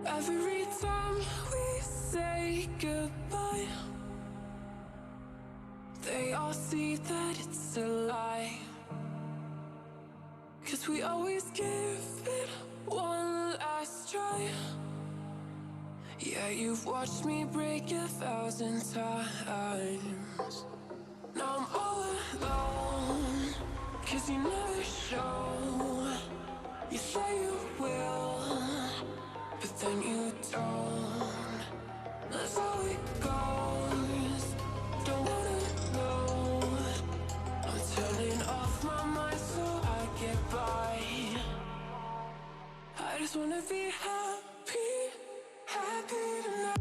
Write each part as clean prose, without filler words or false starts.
Every time we say goodbye, they all see that it's a lie. 'Cause we always give it one last try. Yeah, you've watched me break 1,000 times. Now I'm all alone, 'cause you never show. You say you will, but then you don't. That's how it goes. Don't wanna know. I'm turning off my mind so I get by. I just wanna be happy, happy tonight.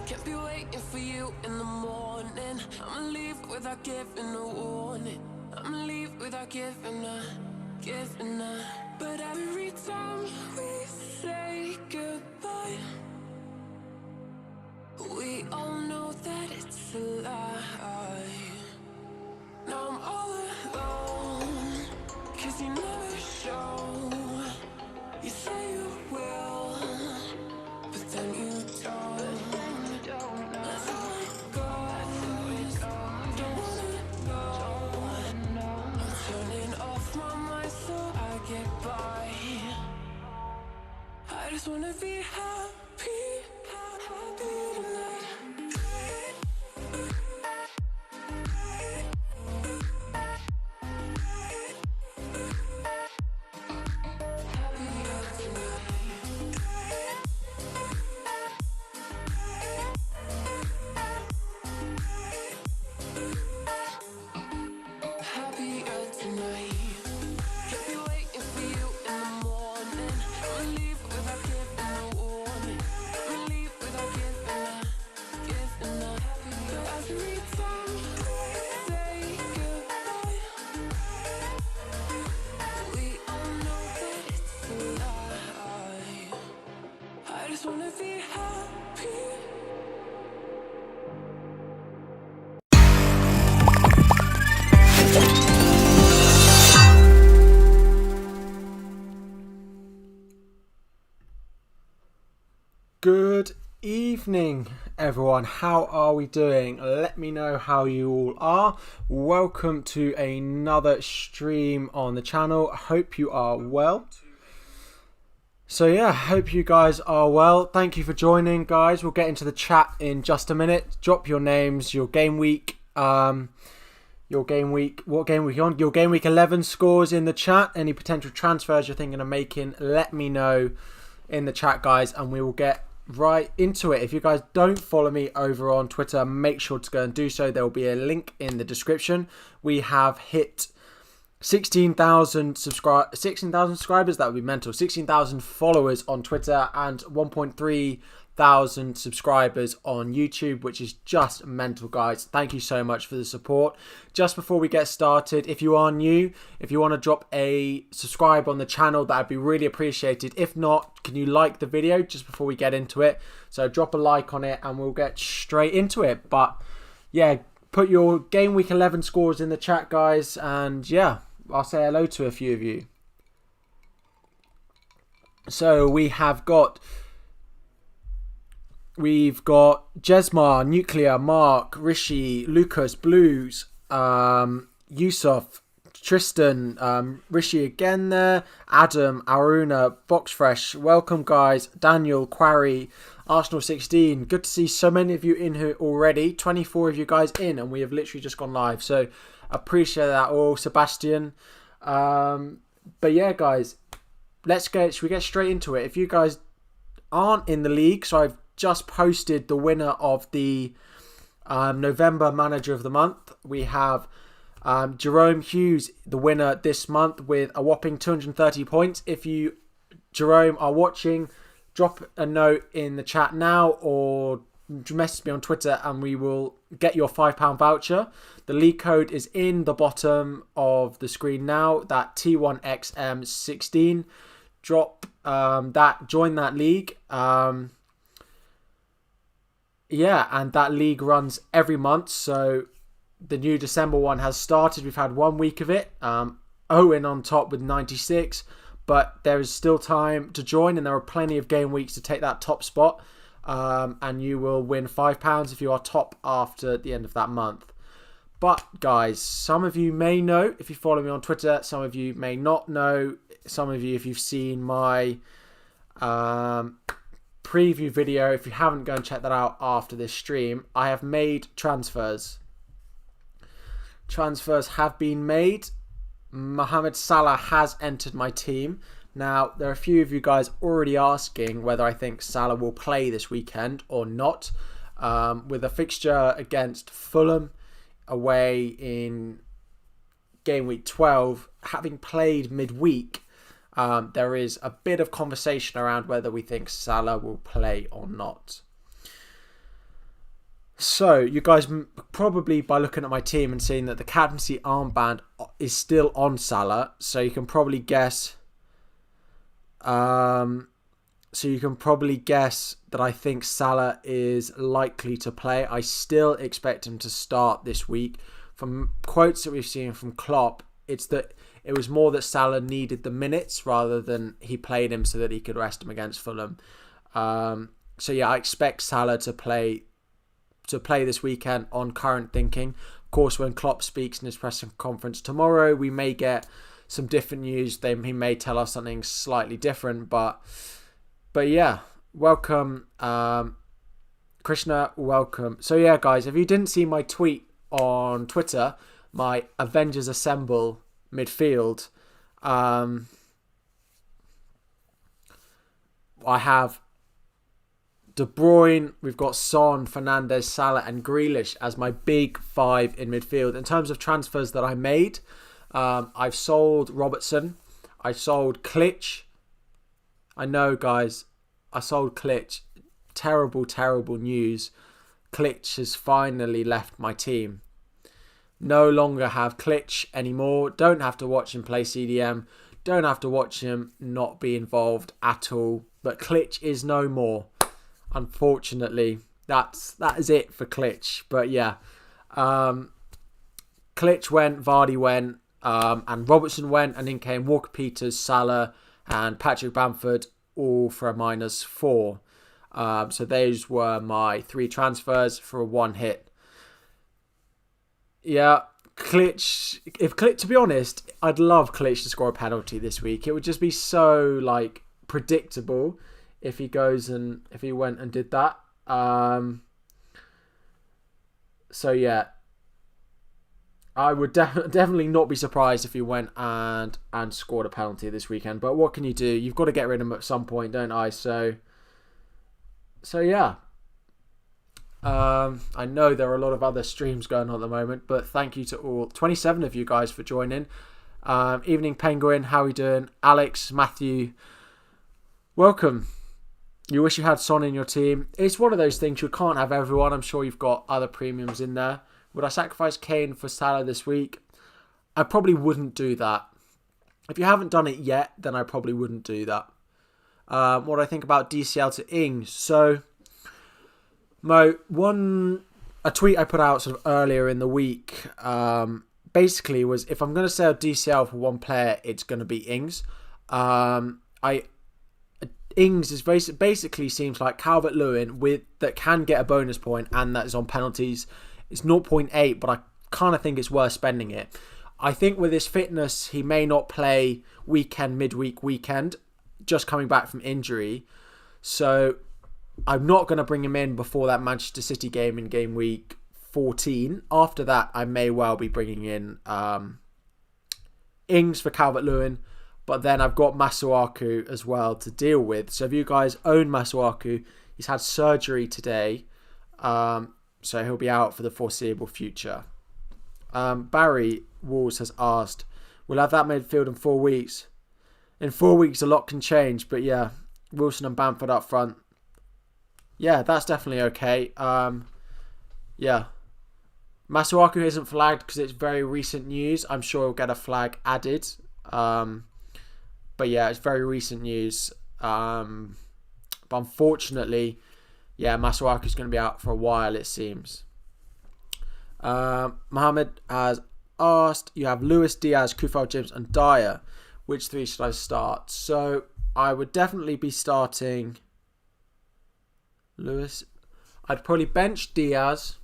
Can't be waiting for you in the morning. I'ma leave without giving a warning. I'ma leave without giving a. But every time we say goodbye, we all know that it's a lie. Now I'm all alone, 'cause you never show. You say you will, but then you don't. That's how it goes. Don't wanna know. I'm turning off my mind so I get by. I just wanna be happy, happy tonight. Good evening, everyone. How are we doing? Let me know how you all are. Welcome to another stream on the channel. I hope you are well. So yeah, hope you guys are well. Thank you for joining, guys. We'll get into the chat in just a minute. Drop your names, your game week, what game week you're on, your game week 11 scores in the chat. Any potential transfers you're thinking of making, let me know in the chat, guys, and we will get right into it. If you guys don't follow me over on Twitter, make sure to go and do so. There will be a link in the description. We have hit 16,000 subscribers. That would be mental. 16,000 followers on Twitter and 1.3 thousand subscribers on YouTube, which is just mental, guys. Thank you so much for the support. Just before we get started, if you are new, if you want to drop a subscribe on the channel, that'd be really appreciated. If not, can you like the video just before we get into it? So drop a like on it and we'll get straight into it. But yeah, put your game week 11 scores in the chat, guys, and yeah, I'll say hello to a few of you. So we've got Jesmar, Nuclear, Mark, Rishi, Lucas, Blues, Yusuf, Tristan, Rishi again there, Adam, Aruna, Boxfresh, welcome guys, Daniel, Quarry, Arsenal 16. Good to see so many of you in here already. 24 of you guys in, and we have literally just gone live. So appreciate that all, Sebastian. But yeah, guys, should we get straight into it? If you guys aren't in the league, so I've just posted the winner of the November Manager of the Month. We have Jerome Hughes, the winner this month, with a whopping 230 points. If you, Jerome, are watching, drop a note in the chat now or message me on Twitter and we will get your £5 voucher. The league code is in the bottom of the screen now, that T1XM16. Drop that, join that league. And that league runs every month. So the new December one has started. We've had 1 week of it. Owen on top with 96. But there is still time to join, and there are plenty of game weeks to take that top spot. And you will win £5 if you are top after the end of that month. But guys, some of you may know if you follow me on Twitter. Some of you may not know. Some of you, if you've seen my preview video, if you haven't, go and check that out after this stream. I have made transfers. Transfers have been made. Mohamed Salah has entered my team. Now, there are a few of you guys already asking whether I think Salah will play this weekend or not. With a fixture against Fulham away in Gameweek 12, having played midweek, there is a bit of conversation around whether we think Salah will play or not. So, you guys probably, by looking at my team and seeing that the captaincy armband is still on Salah, so you can probably guess. That I think Salah is likely to play. I still expect him to start this week. From quotes that we've seen from Klopp, it was more that Salah needed the minutes rather than he played him so that he could rest him against Fulham. I expect Salah to play this weekend on current thinking. Of course, when Klopp speaks in his press conference tomorrow, we may get some different news. He may tell us something slightly different, but yeah, welcome, Krishna, welcome. So yeah, guys, if you didn't see my tweet on Twitter, my Avengers Assemble midfield, I have De Bruyne, we've got Son, Fernandes, Salah and Grealish as my big five in midfield. In terms of transfers that I made, I've sold Robertson. I sold Klitsch. I know, guys, I sold Klitsch. Terrible, terrible news. Klitsch has finally left my team. No longer have Klitsch anymore. Don't have to watch him play CDM. Don't have to watch him not be involved at all. But Klitsch is no more. Unfortunately, that is it for Klitsch. But yeah, Klitsch went, Vardy went, and Robertson went, and then came Walker-Peters, Salah, and Patrick Bamford, all for a -4. So those were my 3 transfers for a 1 hit. Yeah, Klitsch. To be honest, I'd love Klitsch to score a penalty this week. It would just be so predictable if he went and did that. So yeah, I would definitely not be surprised if he went and scored a penalty this weekend. But what can you do? You've got to get rid of him at some point, don't I? So yeah. I know there are a lot of other streams going on at the moment, but thank you to all 27 of you guys for joining. Evening Penguin, how are we doing? Alex, Matthew, welcome. You wish you had Son in your team. It's one of those things, you can't have everyone. I'm sure you've got other premiums in there. Would I sacrifice Kane for Salah this week? I probably wouldn't do that. If you haven't done it yet, then I probably wouldn't do that. What do I think about DCL to Ings? So, Mo, a tweet I put out sort of earlier in the week basically was, if I'm going to sell DCL for one player, it's going to be Ings. Ings is basically seems like Calvert-Lewin that can get a bonus point and that is on penalties. It's 0.8, but I kind of think it's worth spending it. I think with his fitness, he may not play midweek, weekend, just coming back from injury. So I'm not going to bring him in before that Manchester City game in game week 14. After that, I may well be bringing in Ings for Calvert-Lewin. But then I've got Masuaku as well to deal with. So if you guys own Masuaku, he's had surgery today. So he'll be out for the foreseeable future. Barry Walls has asked, we'll have that midfield in 4 weeks. In 4 weeks, a lot can change. But yeah, Wilson and Bamford up front. Yeah, that's definitely okay. Yeah. Masuaku isn't flagged because it's very recent news. I'm sure we'll get a flag added. But yeah, it's very recent news. But unfortunately, yeah, Masuaku's going to be out for a while, it seems. Mohammed has asked, you have Lewis, Diaz, Kufal, James and Dyer. Which three should I start? So I would definitely be starting Lewis. I'd probably bench Diaz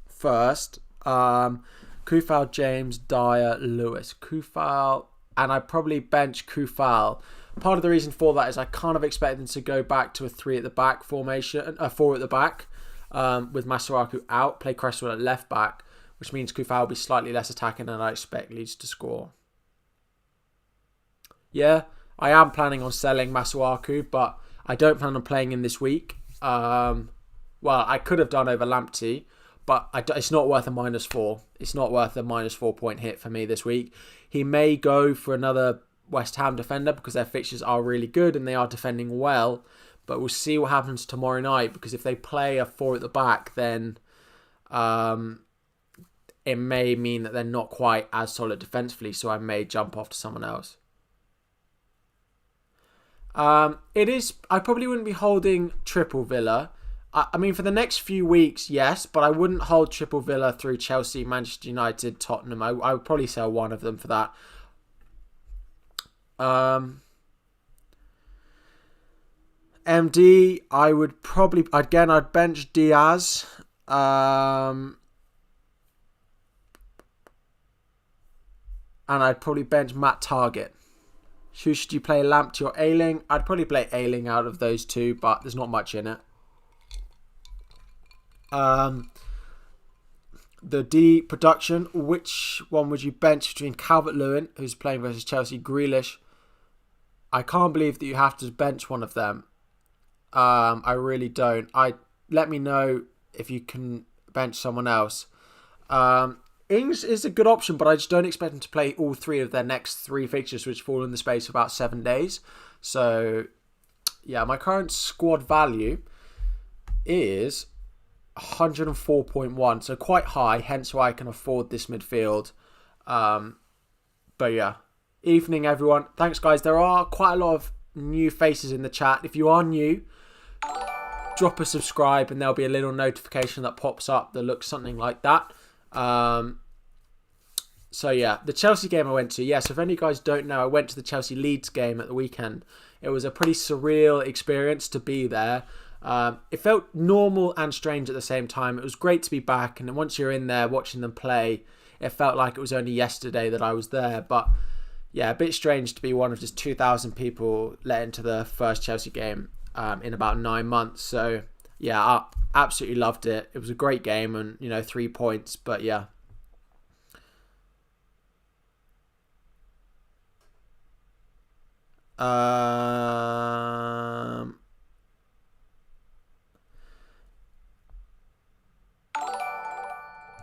first. Kufal, James, Dyer, Lewis. Kufal, and I'd probably bench Kufal. Part of the reason for that is I kind of expect them to go back to a 3 at the back formation, a 4 at the back, with Masuaku out, play Cresswell at left back, which means Kufal will be slightly less attacking and I expect Leeds to score. Yeah, I am planning on selling Masuaku, but I don't plan on playing him this week. Well, I could have done over Lamptey, but it's not worth a -4. It's not worth a -4 point hit for me this week. He may go for another West Ham defender because their fixtures are really good and they are defending well. But we'll see what happens tomorrow night, because if they play a 4 at the back, then it may mean that they're not quite as solid defensively, so I may jump off to someone else. It is. I probably wouldn't be holding triple Villa. I mean, for the next few weeks, yes, but I wouldn't hold triple Villa through Chelsea, Manchester United, Tottenham. I would probably sell one of them for that. MD, I would probably, again, I'd bench Diaz. And I'd probably bench Matt Target. Who should you play, Lamptey or Ayling? I'd probably play Ayling out of those two, but there's not much in it. The D production, which one would you bench between Calvert-Lewin, who's playing versus Chelsea, Grealish? I can't believe that you have to bench one of them. I really don't. Let me know if you can bench someone else. Ings is a good option, but I just don't expect them to play all 3 of their next 3 fixtures, which fall in the space of about 7 days. So, yeah, my current squad value is 104.1, so quite high, hence why I can afford this midfield. But yeah, evening everyone. Thanks guys. There are quite a lot of new faces in the chat. If you are new, drop a subscribe and there'll be a little notification that pops up that looks something like that. So yeah, the Chelsea game I went to. Yes, if any of you guys don't know, I went to the Chelsea Leeds game at the weekend. It was a pretty surreal experience to be there. It felt normal and strange at the same time. It was great to be back, and once you're in there watching them play, it felt like it was only yesterday that I was there. But yeah, a bit strange to be one of just 2,000 people let into the first Chelsea game in about 9 months. So yeah, I absolutely loved it. It was a great game, and 3 points. But yeah.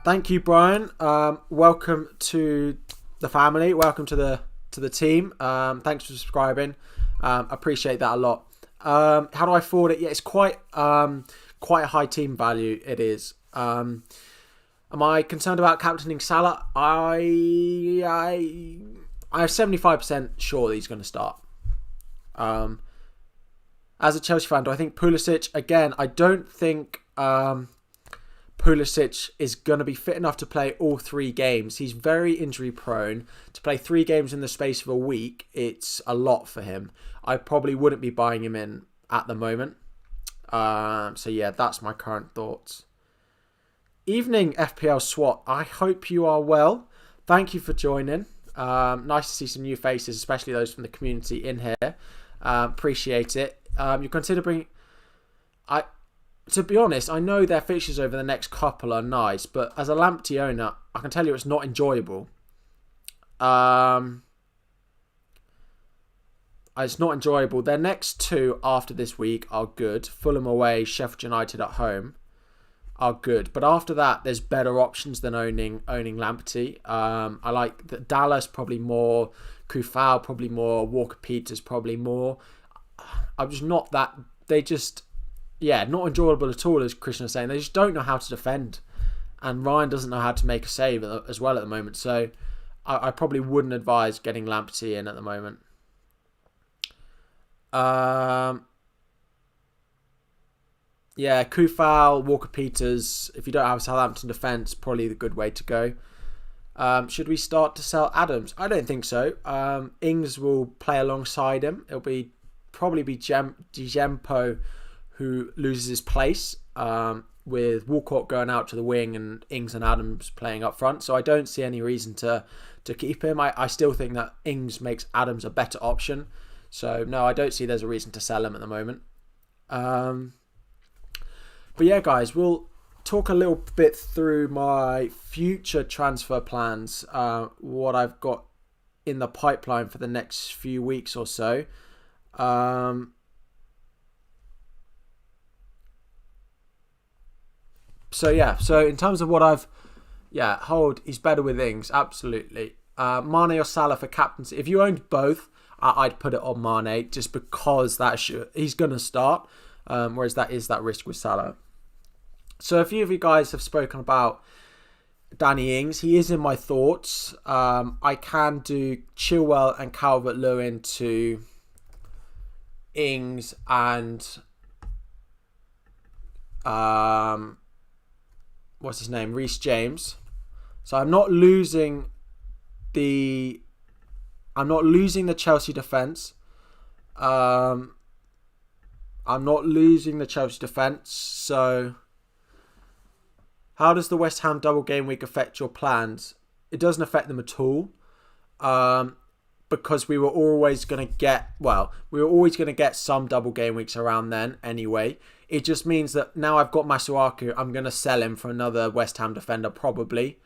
Thank you, Brian. Welcome to the family. Welcome to the team. Thanks for subscribing. Appreciate that a lot. How do I afford it? Yeah, it's quite a high team value. It is. Am I concerned about captaining Salah? I'm 75% sure that he's going to start. As a Chelsea fan, do I think Pulisic? Again, I don't think Pulisic is going to be fit enough to play all 3 games. He's very injury prone. To play 3 games in the space of a week, it's a lot for him. I probably wouldn't be buying him in at the moment. So yeah, that's my current thoughts. Evening FPL SWAT. I hope you are well. Thank you for joining. Nice to see some new faces, especially those from the community in here. Appreciate it. You consider bringing... To be honest, I know their fixtures over the next couple are nice, but as a Lamptey owner, I can tell you it's not enjoyable. It's not enjoyable. Their next 2 after this week are good. Fulham away, Sheffield United at home are good. But after that, there's better options than owning Lamptey. I like the Dallas probably more, Kufal probably more, Walker Peters probably more. I'm just not that they just, not enjoyable at all, as Christian was saying. They just don't know how to defend. And Ryan doesn't know how to make a save as well at the moment. So I probably wouldn't advise getting Lamptey in at the moment. Kufal, Walker-Peters. If you don't have a Southampton defence, probably the good way to go. Should we start to sell Adams? I don't think so. Ings will play alongside him. It'll probably be Djempo who loses his place, with Walcott going out to the wing and Ings and Adams playing up front. So I don't see any reason to keep him. I still think that Ings makes Adams a better option. So no, I don't see there's a reason to sell him at the moment. But yeah, guys, we'll talk a little bit through my future transfer plans, what I've got in the pipeline for the next few weeks or so. So in terms of what he's better with Ings, absolutely. Mane or Salah for captaincy. If you owned both, I'd put it on Mane just because he's going to start, whereas that is that risk with Salah. So a few of you guys have spoken about Danny Ings. He is in my thoughts. I can do Chilwell and Calvert-Lewin to Ings and what's his name? Reece James. So I'm not losing the Chelsea defence. So how does the West Ham double game week affect your plans? It doesn't affect them at all. Because we were always going to get some double game weeks around then anyway. It just means that now I've got Masuaku, I'm going to sell him for another West Ham defender probably.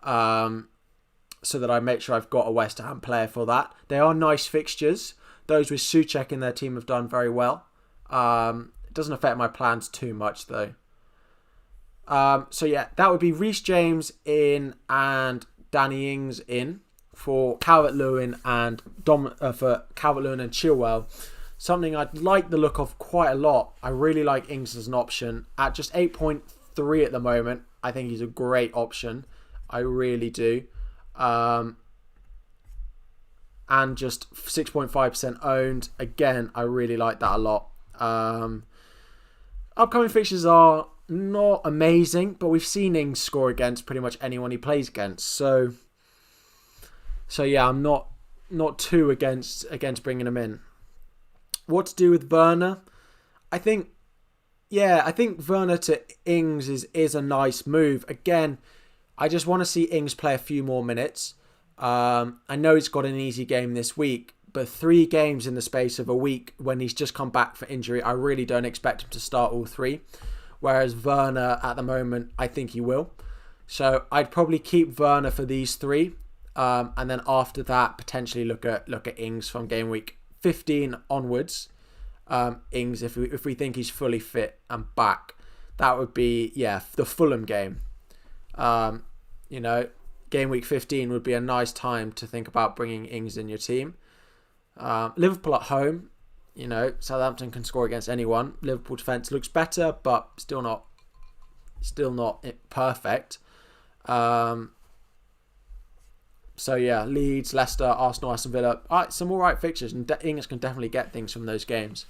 So that I make sure I've got a West Ham player for that. They are nice fixtures. Those with Souček in their team have done very well. It doesn't affect my plans too much though. That would be Reece James in and Danny Ings in for Calvert-Lewin and Chilwell. Something I'd like the look of quite a lot. I really like Ings as an option at just 8.3 at the moment. I think he's a great option. I really do. And just 6.5% owned. Again, I really like that a lot. Upcoming fixtures are not amazing, but we've seen Ings score against pretty much anyone he plays against. So yeah, I'm not too against bringing him in. What to do with Werner? I think Werner to Ings is a nice move. Again, I just want to see Ings play a few more minutes. I know he's got an easy game this week, but 3 games in the space of a week when he's just come back for injury, I really don't expect him to start all 3. Whereas Werner at the moment, I think he will. So I'd probably keep Werner for these 3. And then after that, potentially look at Ings from game week 15 onwards. Ings, if we think he's fully fit and back, that would be the Fulham game. Game week 15 would be a nice time to think about bringing Ings in your team. Liverpool at home, Southampton can score against anyone. Liverpool defence looks better, but still not perfect. Leeds, Leicester, Arsenal, Aston Villa. Some all right fixtures, and Ings can definitely get things from those games.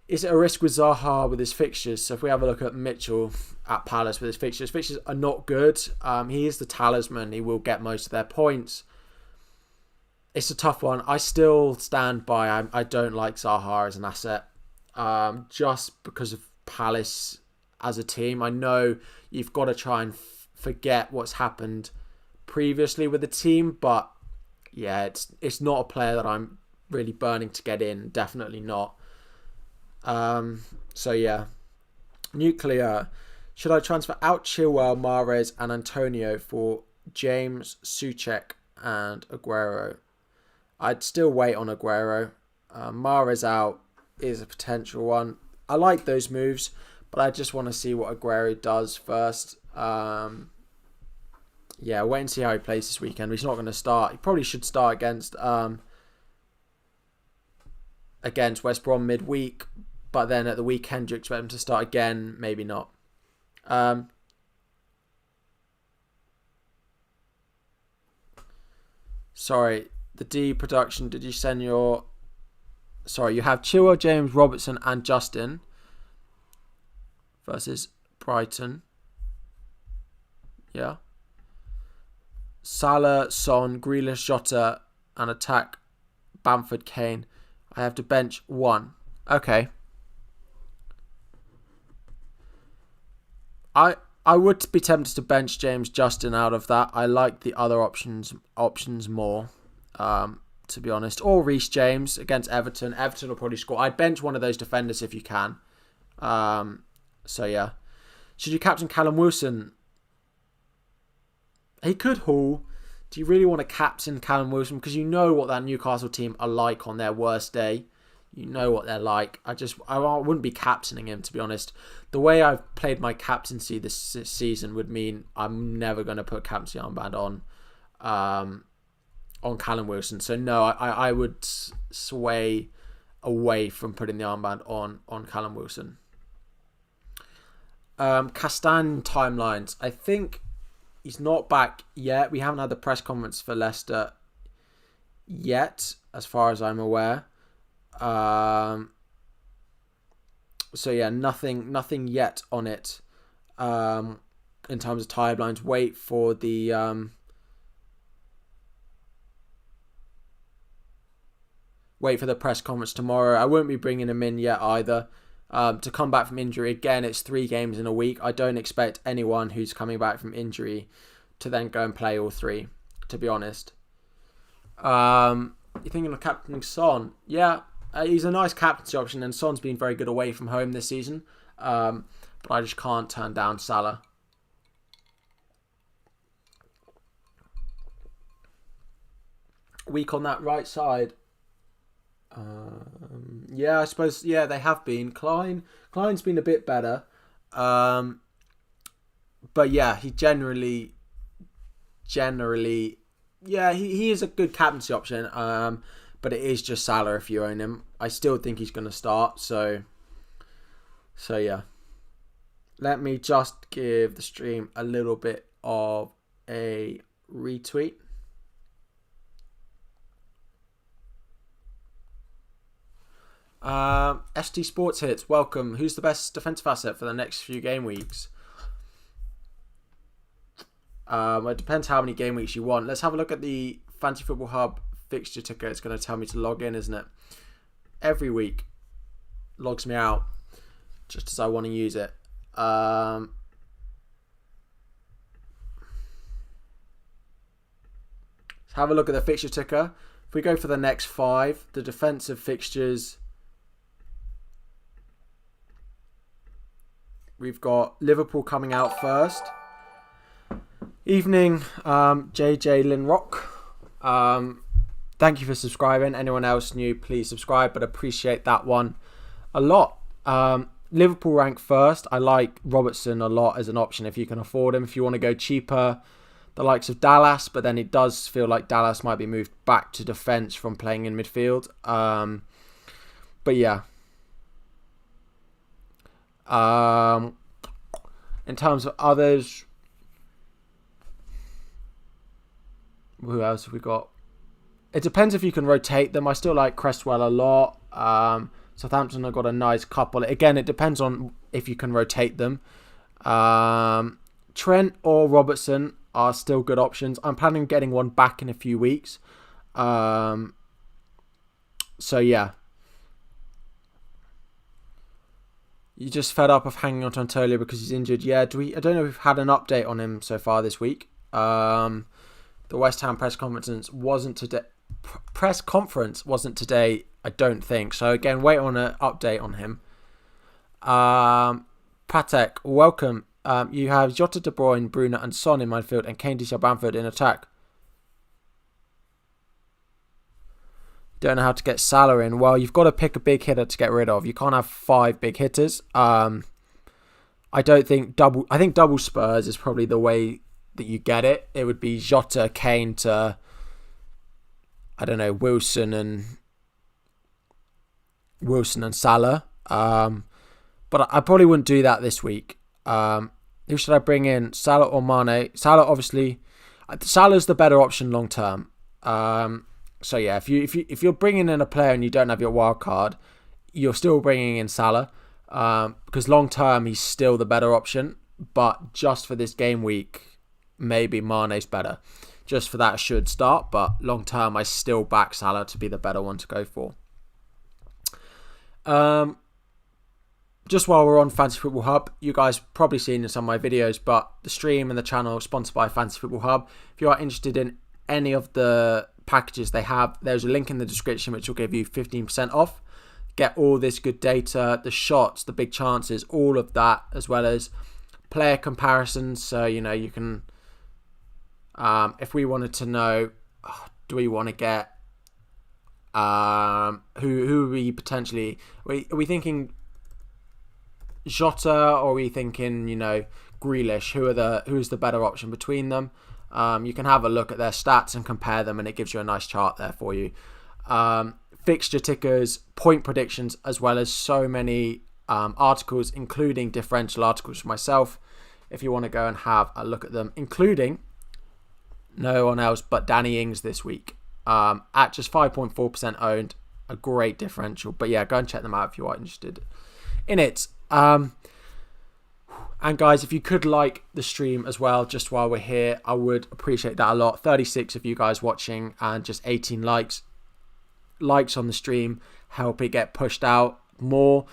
Is it a risk with Zaha with his fixtures? So if we have a look at Mitchell at Palace with his fixtures are not good. He is the talisman. He will get most of their points. It's a tough one. I still stand by. I don't like Zaha as an asset, just because of Palace as a team. I know you've got to try and forget what's happened previously with the team, but it's not a player that I'm really burning to get in. Definitely not. Nuclear. Should I transfer out Chilwell, Mahrez and Antonio for James, Souček and Aguero? I'd still wait on Aguero. Mahrez out is a potential one. I like those moves, but I just want to see what Aguero does first. Wait and see how he plays this weekend. He's not going to start. He probably should start against against West Brom midweek, but then at the weekend you expect him to start again? Maybe not. Sorry, the D production, did you send your... Sorry, you have Chilwell, James, Robertson and Justin versus Brighton. Yeah. Salah, Son, Grealish, Jota and attack Bamford, Kane. I have to bench one. Okay. I would be tempted to bench James Justin out of that. I like the other options more, to be honest. Or Reece James against Everton. Everton will probably score. I'd bench one of those defenders if you can. So yeah. Should you captain Callum Wilson? He could haul. Do you really want to captain Callum Wilson? Because you know what that Newcastle team are like on their worst day. You know what they're like. I wouldn't be captaining him, to be honest. The way I've played my captaincy this season would mean I'm never going to put captaincy armband on Callum Wilson. So no, I would sway away from putting the armband on Callum Wilson. Castan timelines. I think he's not back yet. We haven't had the press conference for Leicester yet, as far as I'm aware. So yeah, nothing yet on it. In terms of timelines, wait for the press conference tomorrow. I won't be bringing him in yet either. To come back from injury again, it's 3 games in a week. I don't expect anyone who's coming back from injury to then go and play all 3. To be honest, you're thinking of captaining Son? Yeah. He's a nice captaincy option, and Son's been very good away from home this season. But I just can't turn down Salah. Weak on that right side. Yeah, I suppose. Yeah, they have been. Klein's been a bit better. But yeah, he generally, yeah, he is a good captaincy option. But it is just Salah if you own him. I still think he's going to start. So yeah. Let me just give the stream a little bit of a retweet. ST Sports Hits, welcome. Who's the best defensive asset for the next few game weeks? It depends how many game weeks you want. Let's have a look at the Fantasy Football Hub fixture ticker. It's going to tell me to log in, isn't it? Every week logs me out just as I want to use it. Let's have a look at the fixture ticker. If we go for the next 5, the defensive fixtures, we've got Liverpool coming out first. Evening, JJ Linrock. Thank you for subscribing. Anyone else new, please subscribe, but appreciate that one a lot. Liverpool rank first. I like Robertson a lot as an option if you can afford him. If you want to go cheaper, the likes of Dallas, but then it does feel like Dallas might be moved back to defence from playing in midfield. But yeah. In terms of others, who else have we got? It depends if you can rotate them. I still like Cresswell a lot. Southampton have got a nice couple. Again, it depends on if you can rotate them. Trent or Robertson are still good options. I'm planning on getting one back in a few weeks. So yeah. You just fed up of hanging on to Antonio because he's injured. Yeah, I don't know if we've had an update on him so far this week. The West Ham press conference wasn't today. I don't think. So again, wait on an update on him. Patek, welcome. You have Jota, De Bruyne, Bruno and Son in midfield and Kane, Dice, Bamford in attack. Don't know how to get Salah in. Well, you've got to pick a big hitter to get rid of. You can't have 5 big hitters. I think double Spurs is probably the way that you get it. It would be Jota, Kane to, I don't know, Wilson Wilson and Salah. But I probably wouldn't do that this week. Who should I bring in? Salah or Mane? Salah, obviously. Salah's the better option long term. So yeah, if you're bringing in a player and you don't have your wild card, you're still bringing in Salah, because long term he's still the better option. But just for this game week, maybe Mane's better. Just for that, I should start. But long term, I still back Salah to be the better one to go for. Just while we're on Fantasy Football Hub, you guys probably seen in some of my videos, but the stream and the channel is sponsored by Fantasy Football Hub. If you are interested in any of the packages they have, there's a link in the description which will give you 15% off. Get all this good data, the shots, the big chances, all of that, as well as player comparisons. So, you can, if we wanted to know, do we want to get, who are we potentially, are we thinking Jota, or are we thinking, Grealish? Who's the better option between them? You can have a look at their stats and compare them, and it gives you a nice chart there for you. Fixture tickers, point predictions, as well as so many articles, including differential articles for myself, if you want to go and have a look at them, including no one else but Danny Ings this week, at just 5.4% owned, a great differential. But yeah, go and check them out if you are interested in it. And guys, if you could like the stream as well, just while we're here, I would appreciate that a lot. 36 of you guys watching and just 18 likes on the stream help it get pushed out more,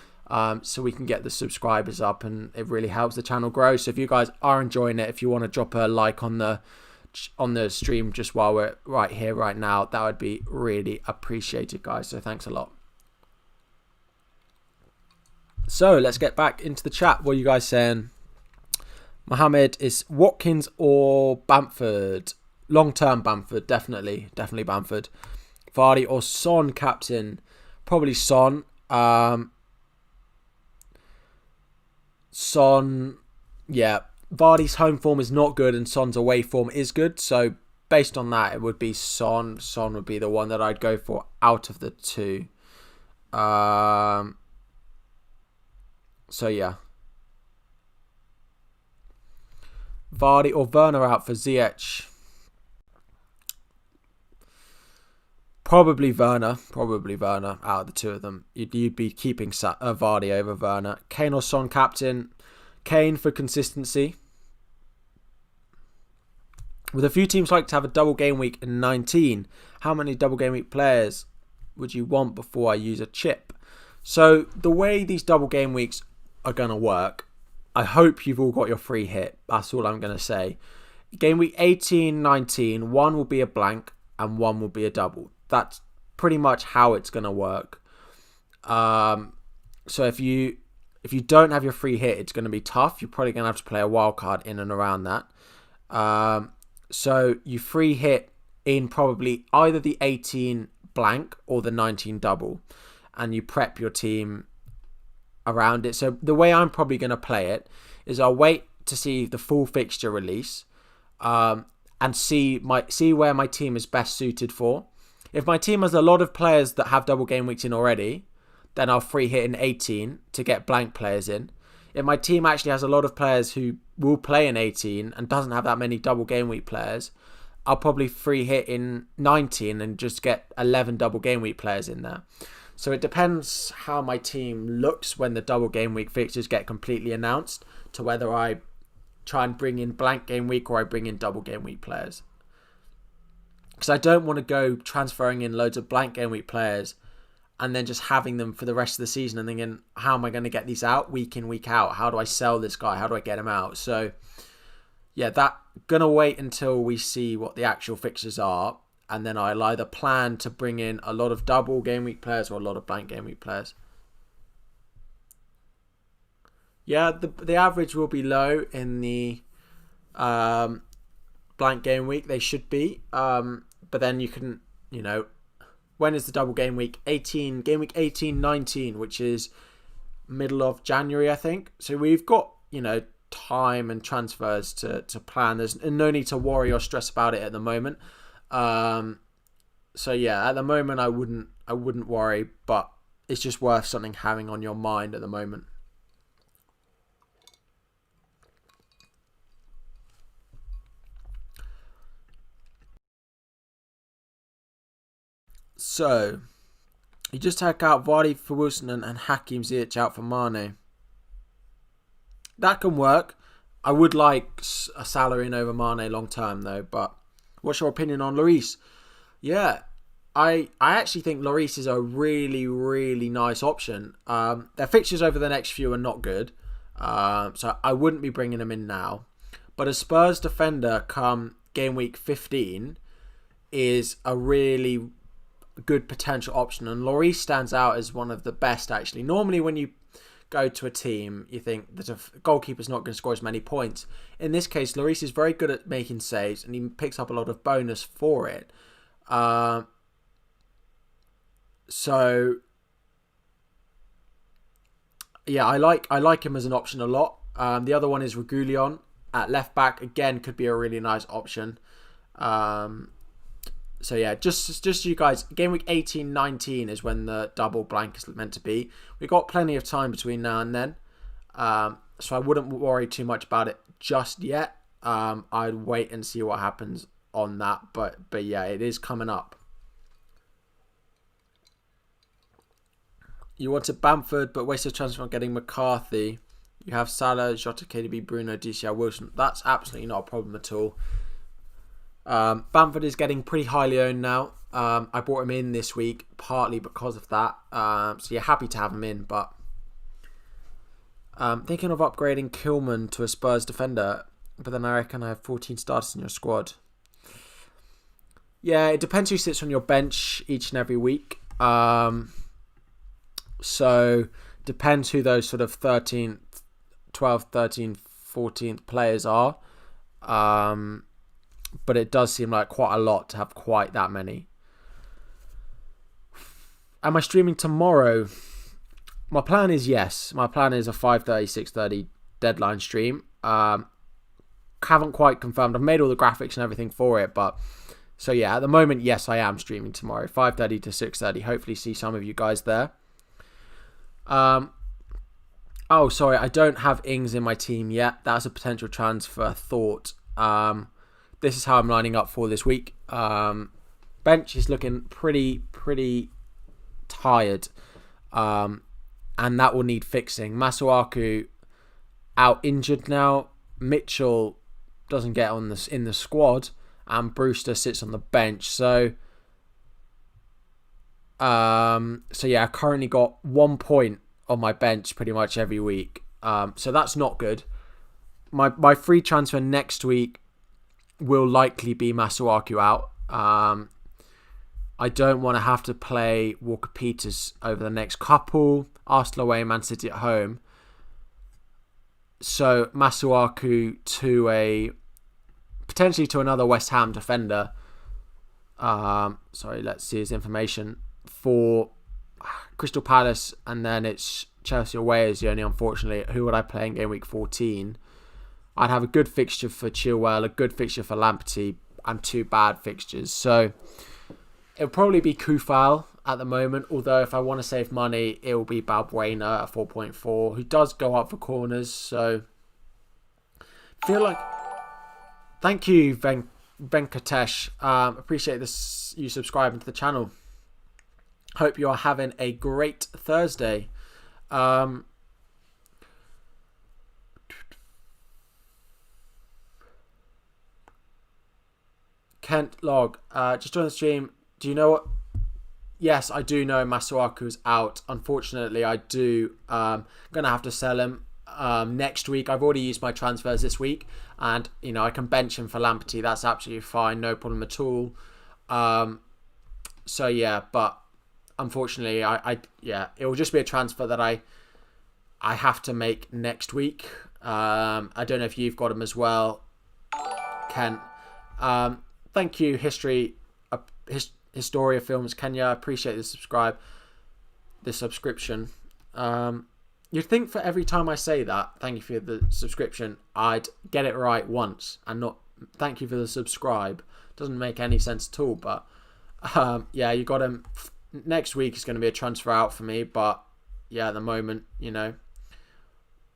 so we can get the subscribers up, and it really helps the channel grow. So if you guys are enjoying it, if you want to drop a like on the stream just while we're right here right now, that would be really appreciated, guys. So thanks a lot. So let's get back into the chat. What are you guys saying? Mohammed, is Watkins or Bamford? Long-term Bamford, definitely Bamford. Vardy or Son captain? Probably Son. Son, yeah. Vardy's home form is not good and Son's away form is good. So based on that, it would be Son. Son would be the one that I'd go for out of the two. So yeah. Vardy or Werner out for Ziyech? Probably Werner out of the two of them. You'd be keeping Vardy over Werner. Kane or Son captain? Kane for consistency. With a few teams like to have a double game week in 19, how many double game week players would you want before I use a chip? So the way these double game weeks are going to work, I hope you've all got your free hit. That's all I'm going to say. Game week 18, 19, one will be a blank and one will be a double. That's pretty much how it's going to work. So if you don't have your free hit, it's going to be tough. You're probably going to have to play a wild card in and around that. So you free hit in probably either the 18 blank or the 19 double, and you prep your team around it. So the way I'm probably going to play it is I'll wait to see the full fixture release, and see where my team is best suited for. If my team has a lot of players that have double game weeks in already, then I'll free hit in 18 to get blank players in. If my team actually has a lot of players who will play in 18 and doesn't have that many double game week players, I'll probably free hit in 19 and just get 11 double game week players in there. So it depends how my team looks when the double game week fixtures get completely announced, to whether I try and bring in blank game week or I bring in double game week players. Because I don't want to go transferring in loads of blank game week players and then just having them for the rest of the season and thinking, how am I going to get these out week in, week out? How do I sell this guy? How do I get him out? So yeah, going to wait until we see what the actual fixtures are. And then I'll either plan to bring in a lot of double game week players or a lot of blank game week players. Yeah, the average will be low in the blank game week. They should be. But then you can, when is the double game week? Game week 18, 19, which is middle of January, I think. So we've got, time and transfers to plan. There's no need to worry or stress about it at the moment. So yeah, at the moment I wouldn't worry, but it's just worth something having on your mind at the moment. So, you just take out Vardy for Wilson and Hakim Ziyech out for Mane. That can work. I would like a Salah in over Mane long term though, but what's your opinion on Lloris? Yeah, I actually think Lloris is a really, really nice option. Their fixtures over the next few are not good, so I wouldn't be bringing him in now. But a Spurs defender come game week 15 is a really good potential option, and Lloris stands out as one of the best actually. Normally when you go to a team, you think that a goalkeeper's not going to score as many points. In this case, Lloris is very good at making saves, and he picks up a lot of bonus for it. So yeah, I like him as an option a lot. The other one is Reguilon at left back. Again, could be a really nice option. So yeah, just you guys, game week 18-19 is when the double blank is meant to be. We've got plenty of time between now and then. So I wouldn't worry too much about it just yet. I'd wait and see what happens on that. But yeah, it is coming up. You wanted Bamford, but wasted transfer on getting McCarthy. You have Salah, Jota, KDB, Bruno, DCL, Wilson. That's absolutely not a problem at all. Bamford is getting pretty highly owned now. I brought him in this week partly because of that. So you're happy to have him in, but thinking of upgrading Kilman to a Spurs defender, but then I reckon I have 14 starters in your squad. Yeah, it depends who sits on your bench each and every week. So depends who those sort of 13th, 12th, 13th, 14th players are. But it does seem like quite a lot to have quite that many. Am I streaming tomorrow? My plan is yes. My plan is a 5:30, 6:30 deadline stream. Haven't quite confirmed. I've made all the graphics and everything for it. But so yeah, at the moment, yes, I am streaming tomorrow. 5:30 to 6:30. Hopefully see some of you guys there. Oh, sorry. I don't have Ings in my team yet. That's a potential transfer thought. This is how I'm lining up for this week. Bench is looking pretty tired. And that will need fixing. Masuaku out injured now. Mitchell doesn't get on this in the squad. And Brewster sits on the bench. So yeah, I currently got 1 point on my bench pretty much every week. So that's not good. My free transfer next week will likely be Masuaku out. I don't want to have to play Walker-Peters over the next couple. Arsenal away, Man City at home. So Masuaku to potentially to another West Ham defender. Sorry, let's see his information. For Crystal Palace, and then it's Chelsea away is the only, unfortunately. Who would I play in game week 14? I'd have a good fixture for Chilwell, a good fixture for Lamptey, and 2 bad fixtures. So it'll probably be Kufal at the moment. Although if I want to save money, it will be Balbuena at 4.4, who does go up for corners. So feel like, thank you, Venkatesh. Appreciate this, you subscribing to the channel. Hope you are having a great Thursday. Kent Log, just join the stream. Do you know what? Yes, I do know Masuaku's out. Unfortunately, I do. Gonna have to sell him next week. I've already used my transfers this week, and I can bench him for Lamptey. That's absolutely fine, no problem at all. So yeah, but unfortunately, it will just be a transfer that I have to make next week. I don't know if you've got him as well, Kent. Thank you, Historia Films Kenya. I appreciate the subscription. You'd think for every time I say that, thank you for the subscription, I'd get it right once and not thank you for the subscribe. Doesn't make any sense at all, but yeah, you got him next week is going to be a transfer out for me, but yeah, at the moment, you know,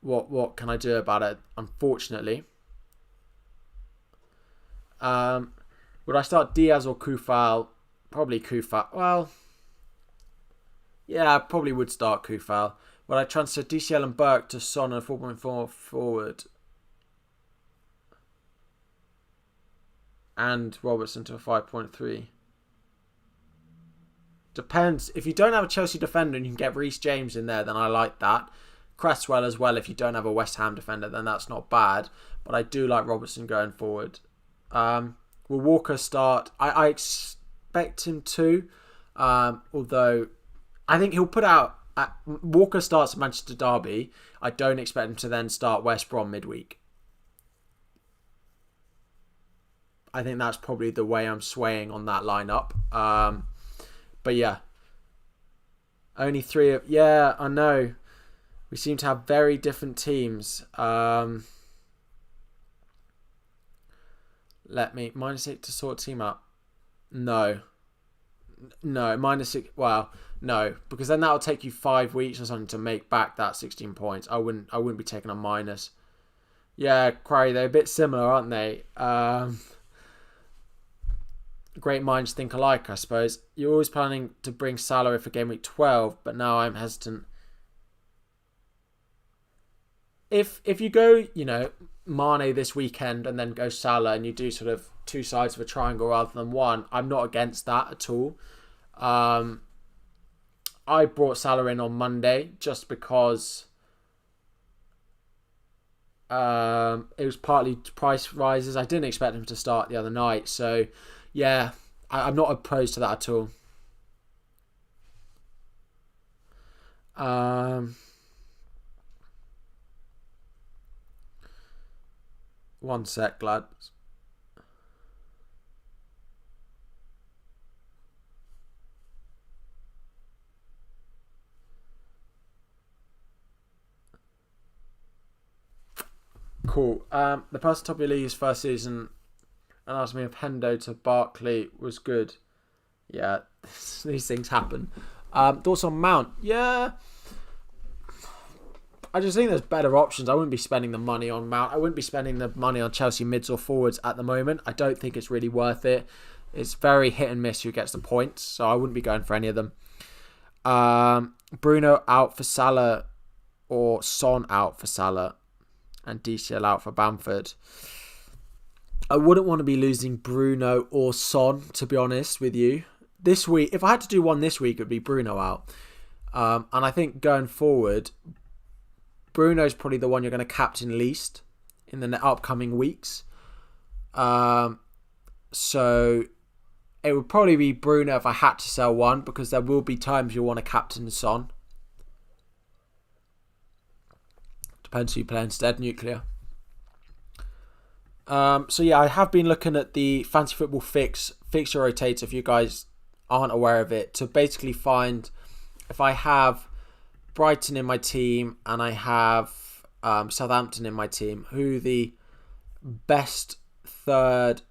what can I do about it? Unfortunately, would I start Diaz or Kufal? Probably Kufal. Well, yeah, I probably would start Kufal. Would I transfer DCL and Burke to Son and 4.4 forward? And Robertson to a 5.3. Depends. If you don't have a Chelsea defender and you can get Reece James in there, then I like that. Cresswell as well. If you don't have a West Ham defender, then that's not bad. But I do like Robertson going forward. Will Walker start? I expect him to. Although I think he'll put out... Walker starts at Manchester Derby. I don't expect him to then start West Brom midweek. I think that's probably the way I'm swaying on that lineup. But yeah. Only three of... Yeah, I know. We seem to have very different teams. Let me... -8 to sort team up. No, -6... Well, no. Because then that'll take you 5 weeks or something to make back that 16 points. I wouldn't be taking a minus. Yeah, Quarry, they're a bit similar, aren't they? Great minds think alike, I suppose. You're always planning to bring Salah for Gameweek 12, but now I'm hesitant. If you go, you know, Mane this weekend and then go Salah and you do sort of two sides of a triangle rather than one, I'm not against that at all. I brought Salah in on Monday just because it was partly price rises. I didn't expect him to start the other night, so yeah, I'm not opposed to that at all. One sec, lads. Cool. The person top of your league's first season and asked me if Hendo to Barkley was good. Yeah, these things happen. Thoughts on Mount? Yeah. I just think there's better options. I wouldn't be spending the money on Mount. I wouldn't be spending the money on Chelsea mids or forwards at the moment. I don't think it's really worth it. It's very hit and miss who gets the points, so I wouldn't be going for any of them. Bruno out for Salah or Son out for Salah and DCL out for Bamford. I wouldn't want to be losing Bruno or Son, to be honest with you. This week, if I had to do one this week, it would be Bruno out. And I think going forward, Bruno's probably the one you're going to captain least in the upcoming weeks. So it would probably be Bruno if I had to sell one, because there will be times you'll want to captain Son. Depends who you play instead. Nuclear. So yeah, I have been looking at the Fantasy Football Fixture Rotator, if you guys aren't aware of it, to basically find if I have Brighton in my team and I have Southampton in my team, who the best third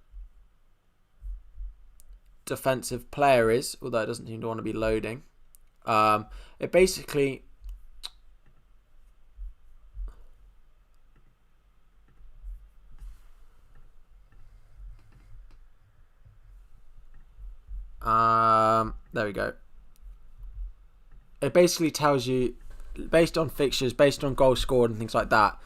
defensive player is, although it doesn't seem to want to be loading. It basically... there we go. It basically tells you, based on fixtures, based on goals scored and things like that,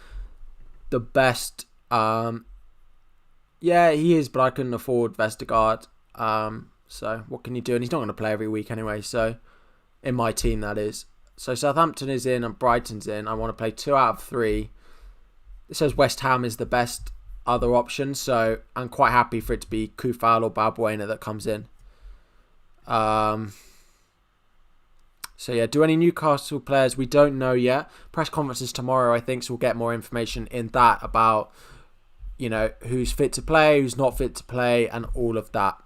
the best... yeah, he is, but I couldn't afford Vestergaard. So what can you do? And he's not going to play every week anyway, so in my team, that is. So Southampton is in and Brighton's in. I want to play 2 out of 3. It says West Ham is the best other option, so I'm quite happy for it to be Kufal or Balbuena that comes in. So yeah, do any Newcastle players? We don't know yet. Press conferences tomorrow, I think, so we'll get more information in that about, you know, who's fit to play, who's not fit to play, and all of that.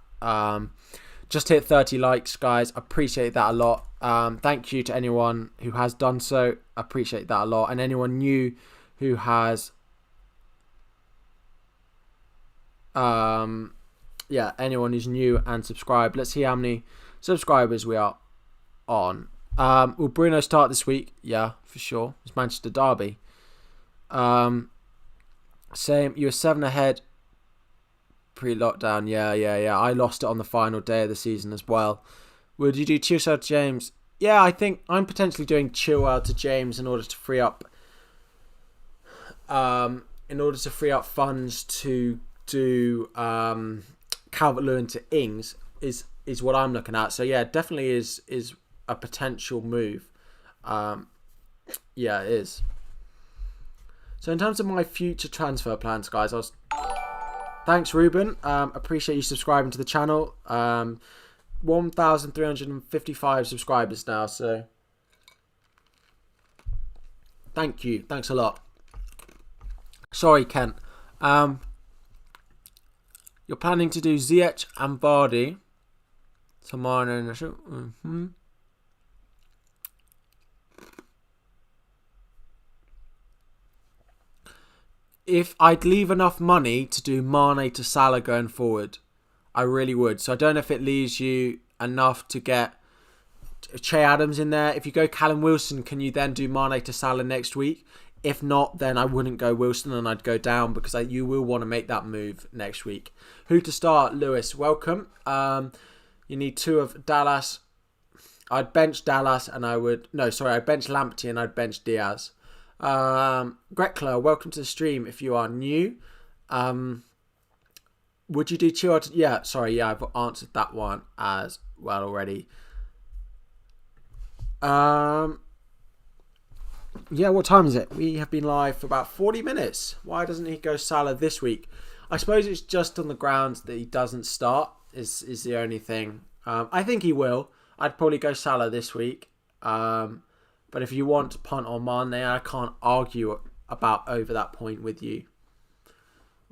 Just hit 30 likes, guys. Appreciate that a lot. Thank you to anyone who has done so. Appreciate that a lot. And anyone new who has... yeah, anyone who's new and subscribed. Let's see how many subscribers we are. on. Will Bruno start this week? Yeah, for sure. It's Manchester Derby. Same. You were 7 ahead pre-lockdown. Yeah. I lost it on the final day of the season as well. Would you do Chilwell to James? Yeah, I think I'm potentially doing Chilwell to James in order to free up funds to do Calvert-Lewin to Ings is what I'm looking at. So yeah, definitely is a potential move. Yeah, it is. So in terms of my future transfer plans, guys, thanks Ruben. Appreciate you subscribing to the channel. 1,355 subscribers now, so thank you. Thanks a lot. Sorry, Kent. You're planning to do Ziyech and Vardy tomorrow in the show. If I'd leave enough money to do Mane to Salah going forward, I really would. So I don't know if it leaves you enough to get Che Adams in there. If you go Callum Wilson, can you then do Mane to Salah next week? If not, then I wouldn't go Wilson and I'd go down because you will want to make that move next week. Who to start? Lewis, welcome. You need 2 of Dallas. I'd bench Dallas and I'd bench Lamptey and I'd bench Diaz. Grekler, welcome to the stream if you are new. Would you do Chilwell? Yeah, I've answered that one as well already. Yeah, what time is it? We have been live for about 40 minutes. Why doesn't he go Salah this week? I suppose it's just on the grounds that he doesn't start is the only thing. I think he will. I'd probably go Salah this week. But if you want to punt on Mane, I can't argue about over that point with you.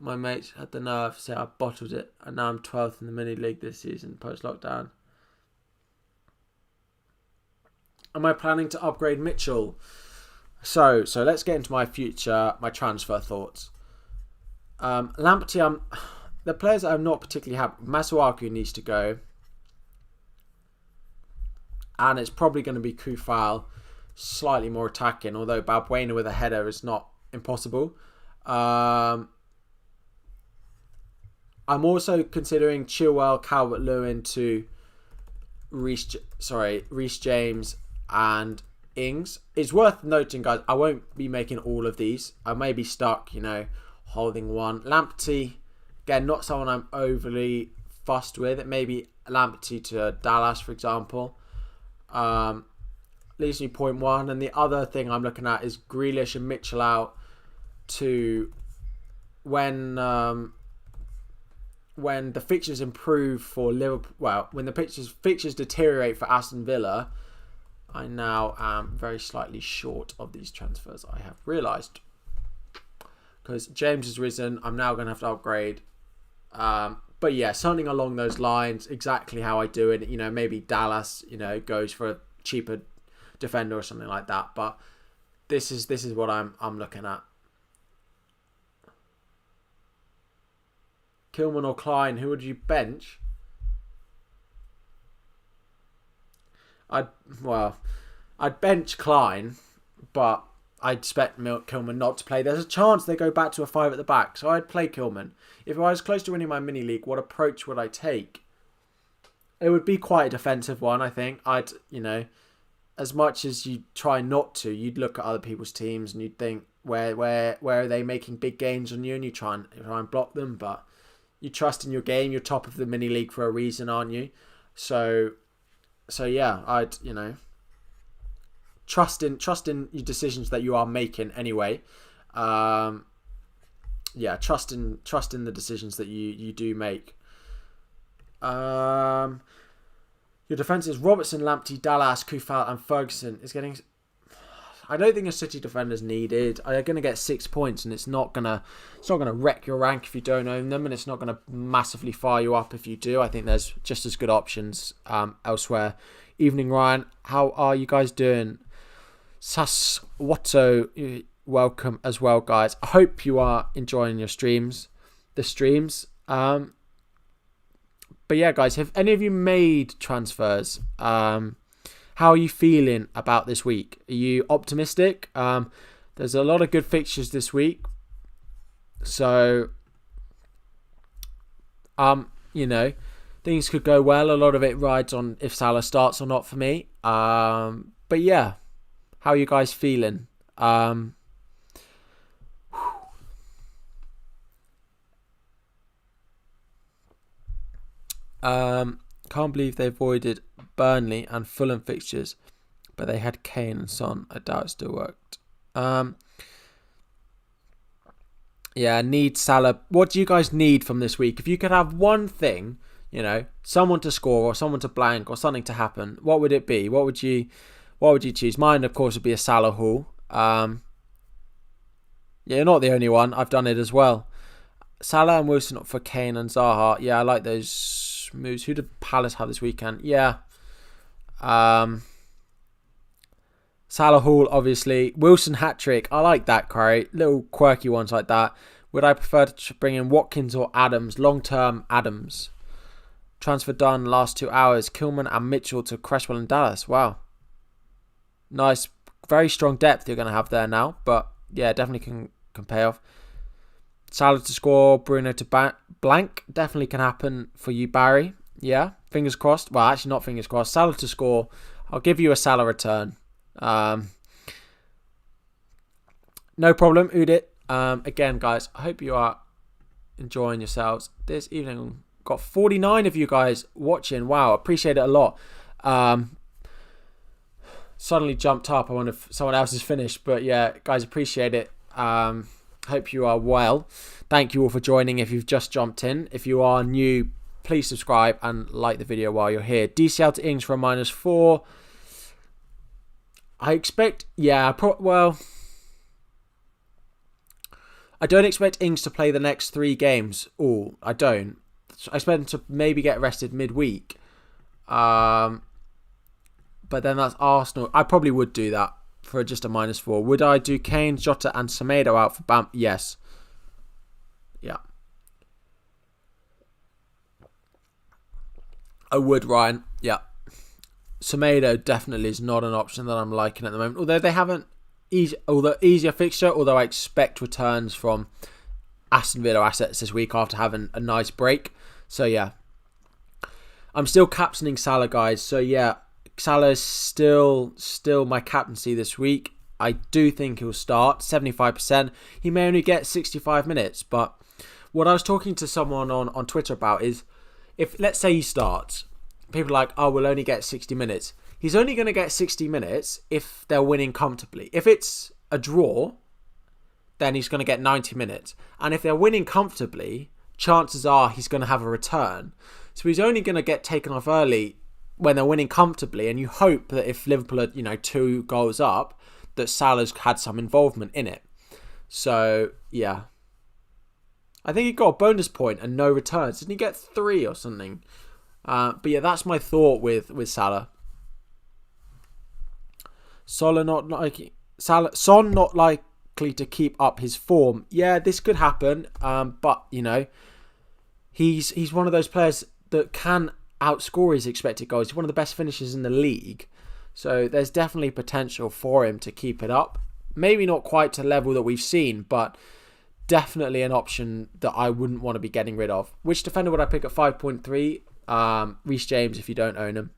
My mates had the nerve to say I bottled it, and now I'm 12th in the mini league this season post-lockdown. Am I planning to upgrade Mitchell? So let's get into my transfer thoughts. Lamptey, the players that I'm not particularly happy. Masuaku needs to go, and it's probably going to be Kufal, slightly more attacking. Although Balbuena with a header is not impossible. I'm also considering Chilwell, Calvert-Lewin to Reece James and Ings. It's worth noting, guys, I won't be making all of these. I may be stuck, holding one. Lamptey, again, not someone I'm overly fussed with. It may be Lamptey to Dallas, for example. Leaves me 0.1. And the other thing I'm looking at is Grealish and Mitchell out to when the fixtures improve for Liverpool. Well, when the fixtures deteriorate for Aston Villa, I now am very slightly short of these transfers, I have realised. Because James has risen, I'm now going to have to upgrade. But yeah, something along those lines, exactly how I do it. Maybe Dallas, goes for a cheaper defender or something like that. But this is what I'm looking at. Kilman or Klein, who would you bench? I'd bench Klein, but I'd expect Kilman not to play. There's a chance they go back to a 5 at the back, so I'd play Kilman. If I was close to winning my mini league, what approach would I take? It would be quite a defensive one, I think. As much as you try not to, you'd look at other people's teams and you'd think, where are they making big gains on you, and you try and block them, but you trust in your game. You're top of the mini league for a reason, aren't you? So yeah, I'd trust in your decisions that you are making anyway. Trust in the decisions that you do make. Your defense is Robertson, Lamptey, Dallas, Kufal, and Ferguson. Is getting. I don't think a City defender's needed. They're going to get 6 points, and it's not gonna wreck your rank if you don't own them, and it's not going to massively fire you up if you do. I think there's just as good options elsewhere. Evening, Ryan. How are you guys doing? Saswato, welcome as well, guys. I hope you are enjoying the streams. But yeah, guys, have any of you made transfers? How how are you feeling about this week? Are you optimistic? There's a lot of good fixtures this week. So, you know, things could go well. A lot of it rides on if Salah starts or not for me. But yeah, how are you guys feeling? Can't believe they avoided Burnley and Fulham fixtures, but they had Kane and Son. I doubt it still worked. Yeah, need Salah. What do you guys need from this week? If you could have one thing, you know, someone to score or someone to blank or something to happen, what would it be? What would you choose? Mine, of course, would be a Salah haul. Yeah, you're not the only one. I've done it as well. Salah and Wilson for Kane and Zaha. Yeah, I like those moves. Who did Palace have this weekend? Yeah. Salah haul, obviously. Wilson hat-trick. I like that, Corey. Little quirky ones like that. Would I prefer to bring in Watkins or Adams? Long-term Adams. Transfer done last 2 hours. Kilman and Mitchell to Cresswell and Dallas. Wow. Nice. Very strong depth you're going to have there now. But yeah, definitely can pay off. Salah to score. Bruno to blank. Definitely can happen for you, Barry. Yeah. Fingers crossed. Well, actually not fingers crossed. Salah to score. I'll give you a Salah return. No problem, Udit. Again, guys, I hope you are enjoying yourselves this evening. Got 49 of you guys watching. Wow, appreciate it a lot. Suddenly jumped up. I wonder if someone else is finished, but yeah, guys, appreciate it. Hope you are well. Thank you all for joining. If you've just jumped in, if you are new, please subscribe and like the video while you're here. DCL to Ings for a -4. I expect, yeah, well, I don't expect Ings to play the next 3 games. Oh, I don't. I expect him to maybe get rested midweek. But then that's Arsenal. I probably would do that for just a -4. Would I do Kane, Jota and Semedo out for Bam? Yes. Yeah. I would, Ryan. Yeah. Semedo definitely is not an option that I'm liking at the moment. Although they haven't easier fixture, although I expect returns from Aston Villa assets this week after having a nice break. So yeah. I'm still captaining Salah, guys. So yeah, Salah is still my captaincy this week. I do think he'll start 75%. He may only get 65 minutes, but what I was talking to someone on Twitter about is if let's say he starts, people are like, oh, we'll only get 60 minutes. He's only going to get 60 minutes if they're winning comfortably. If it's a draw, then he's going to get 90 minutes. And if they're winning comfortably, chances are he's going to have a return. So he's only going to get taken off early when they're winning comfortably. And you hope that if Liverpool are, 2 goals up, that Salah's had some involvement in it. So, yeah. I think he got a bonus point and no returns. Didn't he get 3 or something? But yeah, that's my thought with Salah. Son not likely to keep up his form. Yeah, this could happen. But he's one of those players that can outscore his expected goals. He's one of the best finishers in the league. So there's definitely potential for him to keep it up. Maybe not quite to the level that we've seen, but definitely an option that I wouldn't want to be getting rid of. Which defender would I pick at 5.3? Reece James if you don't own him,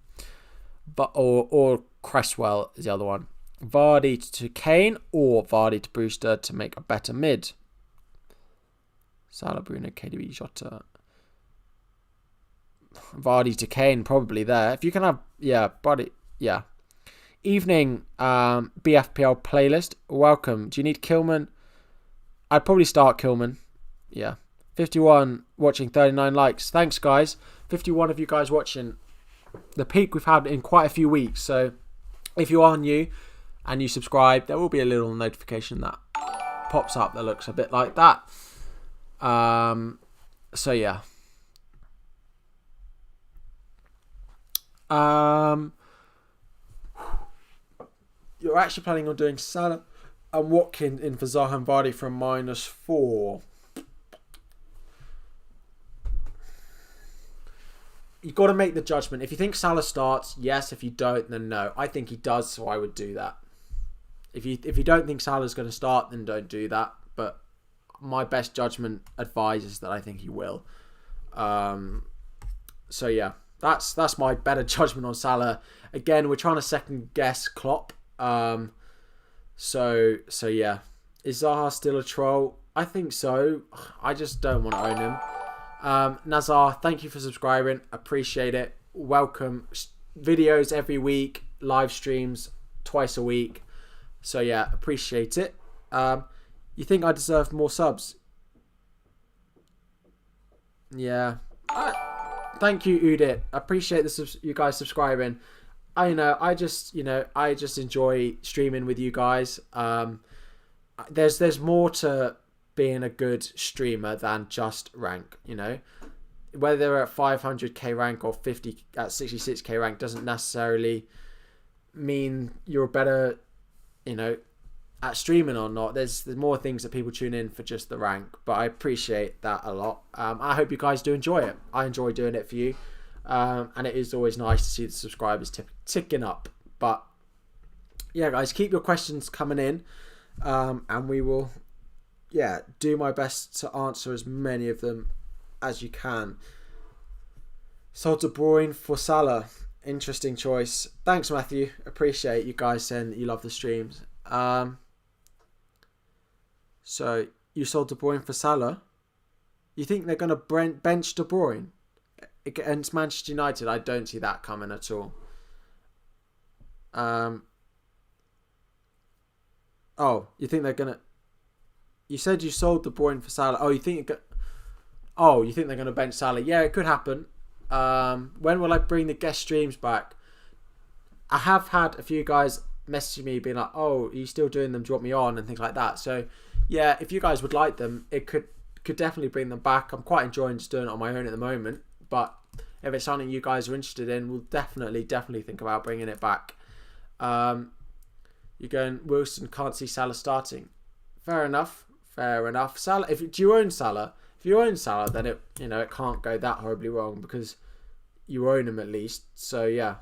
or Cresswell is the other one. Vardy to Kane or Vardy to Brewster to make a better mid. Salah, Bruno, KDB, Jota. Vardy to Kane probably there. If you can have Vardy, yeah. Evening BFPL playlist. Welcome. Do you need Kilman? I'd probably start Kilman. Yeah. 51 watching, 39 likes. Thanks, guys. 51 of you guys watching. The peak we've had in quite a few weeks. So if you are new and you subscribe, there will be a little notification that pops up that looks a bit like that. So yeah. You're actually planning on doing Salah and Watkins in for Zaha and Vardy from -4. you've got to make the judgment. If you think Salah starts, yes. If you don't, then no. I think he does, so I would do that. If you don't think Salah's going to start, then don't do that. But my best judgment advises that I think he will. So yeah, that's my better judgment on Salah. Again, we're trying to second guess Klopp. So yeah, is Zaha still a troll? I think so. I just don't want to own him. Nazar, thank you for subscribing. Appreciate it. Welcome. Videos every week, live streams twice a week. So yeah, appreciate it. You think I deserve more subs? Yeah. Thank you, Udit. Appreciate you guys subscribing. I just enjoy streaming with you guys. There's more to being a good streamer than just rank. Whether they're at 500k rank or 66k rank doesn't necessarily mean you're better, at streaming or not. There's more things that people tune in for just the rank, but I appreciate that a lot. I hope you guys do enjoy it. I enjoy doing it for you, and it is always nice to see the subscribers ticking up. But yeah, guys, keep your questions coming in, and we will do my best to answer as many of them as you can. Sold De Bruyne for Salah. Interesting choice. Thanks, Matthew. Appreciate you guys saying that you love the streams. So you sold De Bruyne for Salah. You think they're going to bench De Bruyne against Manchester United? I don't see that coming at all. You think they're going to... You said you sold De Bruyne for Salah. You think they're going to bench Salah? Yeah, it could happen. When will I bring the guest streams back? I have had a few guys messaging me being like, "Oh, are you still doing them? Do you want me on?" and things like that. So yeah, if you guys would like them, it could definitely bring them back. I'm quite enjoying just doing it on my own at the moment, but if it's something you guys are interested in, we'll definitely think about bringing it back. You're going, Wilson can't see Salah starting. Fair enough. Salah. Do you own Salah? If you own Salah, then it can't go that horribly wrong because you own him at least. So yeah.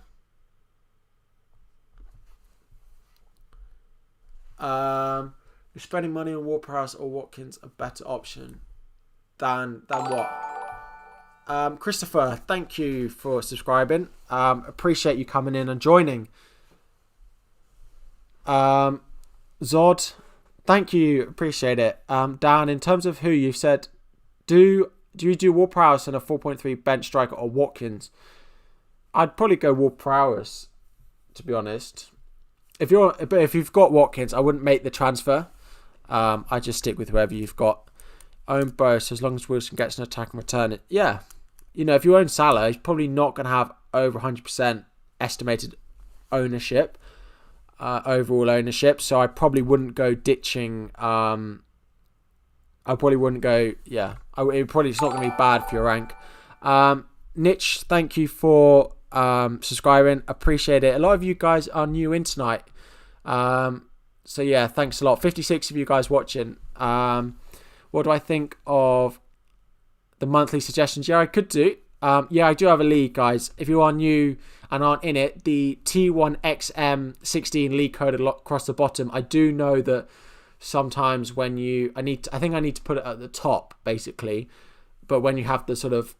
Is spending money on Ward-Prowse or Watkins a better option than what? Christopher, thank you for subscribing. Appreciate you coming in and joining. Zod, thank you. Appreciate it. Dan, in terms of who you've said, do you do Ward-Prowse and a 4.3 bench striker or Watkins? I'd probably go Ward-Prowse, to be honest. If you've got Watkins, I wouldn't make the transfer. I just stick with whoever you've got. Own both, so as long as Wilson gets an attack and return it. Yeah. If you own Salah, he's probably not going to have over 100% estimated ownership, overall ownership. So I probably wouldn't go ditching. I probably wouldn't go. Yeah, it's not going to be bad for your rank. Niche, thank you for subscribing. Appreciate it. A lot of you guys are new in tonight. So yeah, thanks a lot. 56 of you guys watching. What do I think of the monthly suggestions? Yeah, I could do. Yeah, I do have a league, guys. If you are new and aren't in it, the T1XM16 league code across the bottom. I do know that sometimes when I think I need to put it at the top, basically. But when you have the sort of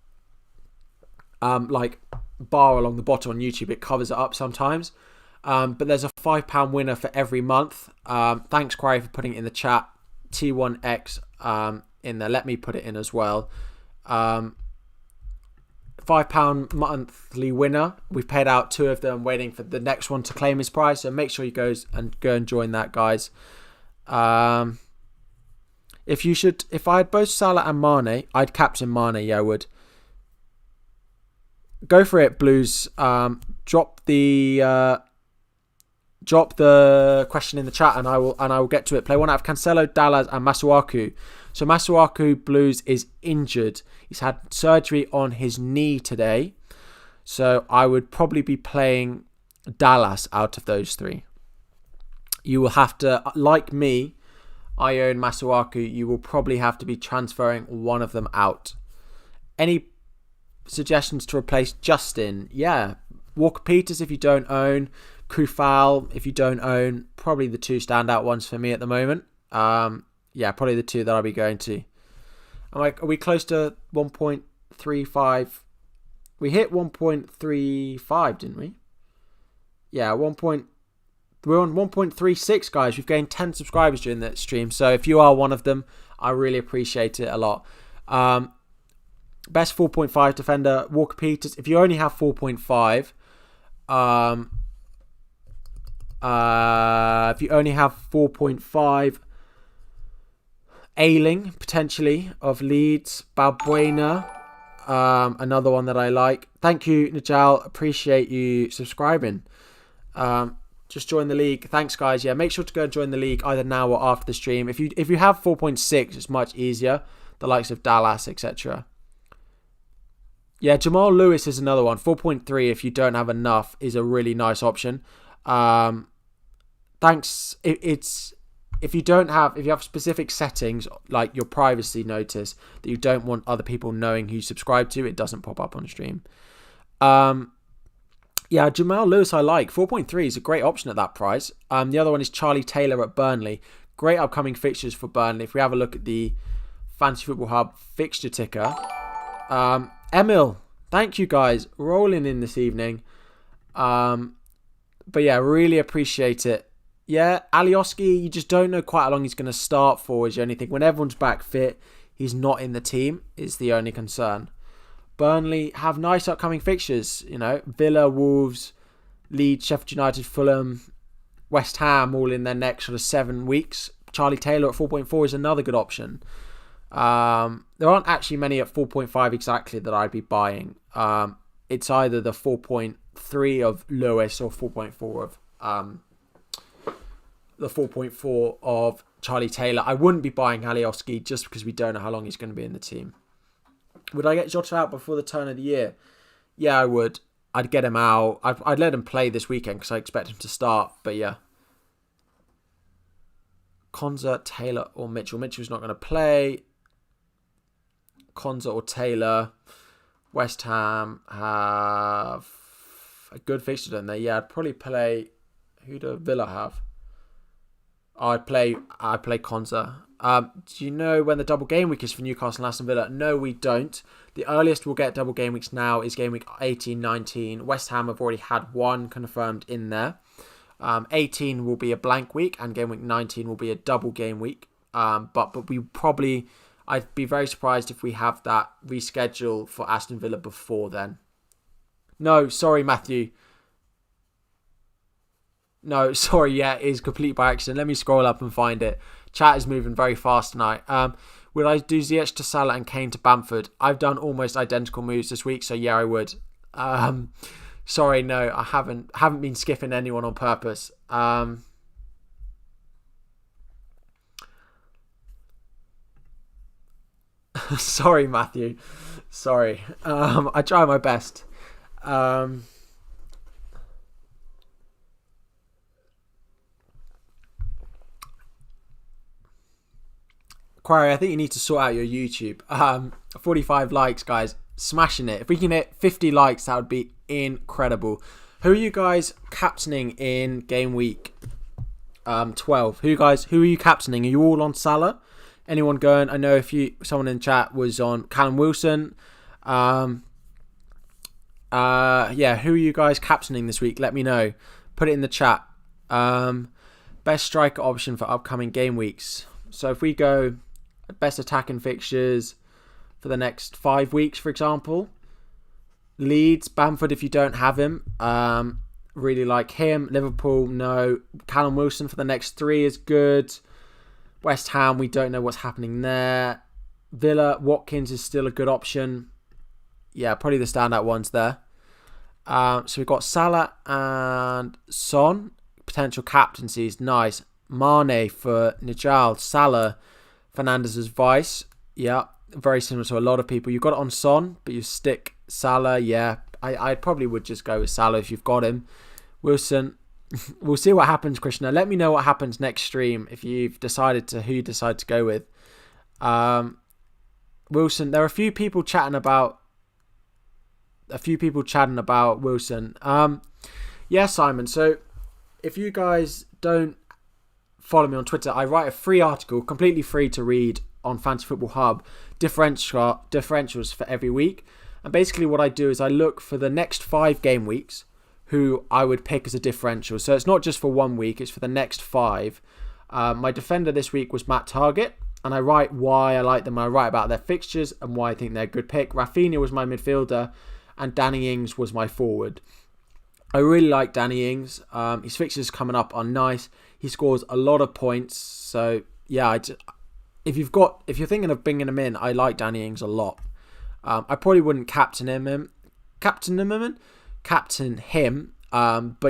like bar along the bottom on YouTube, it covers it up sometimes. But there's a £5 winner for every month. Thanks, Quarry, for putting it in the chat. T1X in there. Let me put it in as well. £5 monthly winner. We've paid out 2 of them, waiting for the next one to claim his prize. So make sure you go and join that, guys. If I had both Salah and Mane, I'd captain Mane. Yeah, I would. Go for it, Blues. Drop the question in the chat, and I will get to it. Play one out of Cancelo, Dallas, and Masuaku. So Masuaku, Blues, is injured. He's had surgery on his knee today. So I would probably be playing Dallas out of those 3. You will have to, like me, I own Masuaku. You will probably have to be transferring one of them out. Any suggestions to replace Justin. Yeah, Walker Peters if you don't own, Kufal if you don't own. Probably the two standout ones for me at the moment. Yeah, probably the two that I'll be going to. I'm like, are we close to 1.35? We hit 1.35, didn't we? Yeah, we're on 1.36, guys. We've gained 10 subscribers during that stream. So if you are one of them, I really appreciate it a lot. Best 4.5 defender, Walker Peters. If you only have 4.5, if you only have 4.5, Ailing, potentially, of Leeds. Balbuena, another one that I like. Thank you, Najal. Appreciate you subscribing. Just join the league. Thanks, guys. Yeah, make sure to go join the league either now or after the stream. If you have 4.6, it's much easier. The likes of Dallas, etc. Yeah, Jamal Lewis is another one. 4.3, if you don't have enough, is a really nice option. Thanks. If you have specific settings like your privacy notice that you don't want other people knowing who you subscribe to, it doesn't pop up on stream. Yeah, Jamal Lewis I like. 4.3 is a great option at that price. The other one is Charlie Taylor at Burnley. Great upcoming fixtures for Burnley. If we have a look at the Fantasy Football Hub fixture ticker. Emil, thank you guys. Rolling in this evening. But yeah, really appreciate it. Yeah, Alioski, you just don't know quite how long he's going to start for, is the only thing. When everyone's back fit, he's not in the team, is the only concern. Burnley have nice upcoming fixtures, Villa, Wolves, Leeds, Sheffield United, Fulham, West Ham, all in their next sort of 7 weeks. Charlie Taylor at 4.4 is another good option. There aren't actually many at 4.5 exactly that I'd be buying. It's either the 4.3 of Lewis or 4.4 of the 4.4 of Charlie Taylor. I wouldn't be buying Alioski just because we don't know how long he's going to be in the team. Would I get Jota out before the turn of the year? Yeah, I would. I'd get him out. I'd let him play this weekend because I expect him to start. But yeah. Konza, Taylor or Mitchell. Mitchell's not going to play. Konza or Taylor. West Ham have a good fixture, don't they? Yeah, I'd probably play... Who do Villa have? I'd play Konza. Do you know when the double game week is for Newcastle and Aston Villa? No, we don't. The earliest we'll get double game weeks now is game week 18, 19. West Ham have already had one confirmed in there. 18 will be a blank week and game week 19 will be a double game week. But we probably... I'd be very surprised if we have that reschedule for Aston Villa before then. No, sorry, Matthew. No, sorry, yeah, it is complete by accident. Let me scroll up and find it. Chat is moving very fast tonight. Would I do Ziyech to Salah and Kane to Bamford? I've done almost identical moves this week, so yeah, I would. Sorry, no, I haven't been skipping anyone on purpose. Sorry, Matthew. Sorry. I try my best. Quarry, I think you need to sort out your YouTube. 45 likes, guys. Smashing it. If we can hit 50 likes, that would be incredible. Who are you guys captaining in game week 12? Who are you captaining? Are you all on Salah? Anyone going? I know someone in chat was on Callum Wilson. Yeah, who are you guys captaining this week? Let me know. Put it in the chat. Best striker option for upcoming game weeks. So if we go best attacking fixtures for the next 5 weeks, for example. Leeds, Bamford if you don't have him. Really like him. Liverpool, no. Callum Wilson for the next 3 is good. West Ham, we don't know what's happening there. Villa, Watkins is still a good option. Yeah, probably the standout ones there. So we've got Salah and Son. Potential captaincies, nice. Mane for Najal. Salah, Fernandez's vice. Yeah, very similar to a lot of people. You've got it on Son, but you stick Salah. Yeah, I probably would just go with Salah if you've got him. Wilson. We'll see what happens, Krishna. Let me know what happens next stream if you've decided who you decide to go with. Wilson, there are a few people chatting about a few people chatting about Wilson. Yeah, Simon. So if you guys don't follow me on Twitter, I write a free article, completely free to read on Fantasy Football Hub, differentials for every week. And basically what I do is I look for the next 5 game weeks who I would pick as a differential. So it's not just for 1 week, it's for the next 5. My defender this week was Matt Target, and I write why I like them. I write about their fixtures and why I think they're a good pick. Rafinha was my midfielder, and Danny Ings was my forward. I really like Danny Ings. His fixtures coming up are nice. He scores a lot of points. So yeah, if you're thinking of bringing him in, I like Danny Ings a lot. I probably wouldn't captain him. But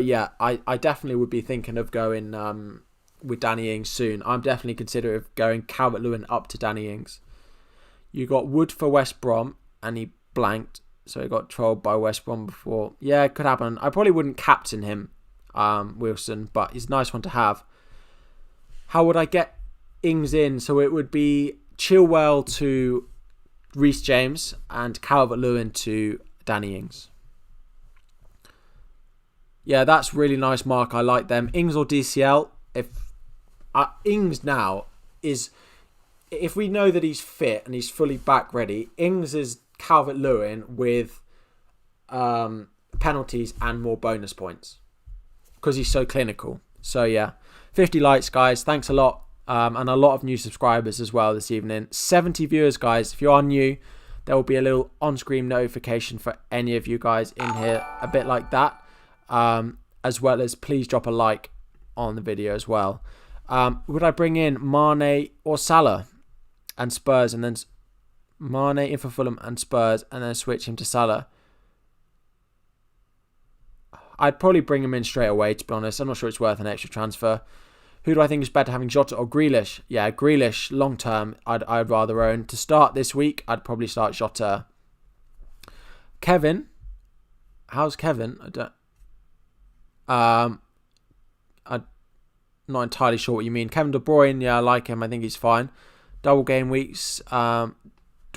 yeah, I definitely would be thinking of going with Danny Ings soon. I'm definitely considering going Calvert-Lewin up to Danny Ings. You got Wood for West Brom, and he blanked. So he got trolled by West Brom before. Yeah, it could happen. I probably wouldn't captain him, Wilson, but he's a nice one to have. How would I get Ings in? So it would be Chilwell to Reece James and Calvert-Lewin to Danny Ings. Yeah, that's really nice, Mark. I like them. Ings or DCL. If Ings now is, if we know that he's fit and he's fully back ready, Ings is Calvert-Lewin with penalties and more bonus points because he's so clinical. So yeah, 50 likes, guys. Thanks a lot. And a lot of new subscribers as well this evening. 70 viewers, guys. If you are new, there will be a little on-screen notification for any of you guys in here, a bit like that. As well as please drop a like on the video as well. Would I bring in Mane or Salah and Spurs, and then Mane in for Fulham and Spurs, and then switch him to Salah? I'd probably bring him in straight away, to be honest. I'm not sure it's worth an extra transfer. Who do I think is better, having Jota or Grealish? Yeah, Grealish, long term, I'd rather own. To start this week, I'd probably start Jota. Kevin. How's Kevin? I'm not entirely sure what you mean. Kevin De Bruyne, yeah, I like him. I think he's fine. Double game weeks. Do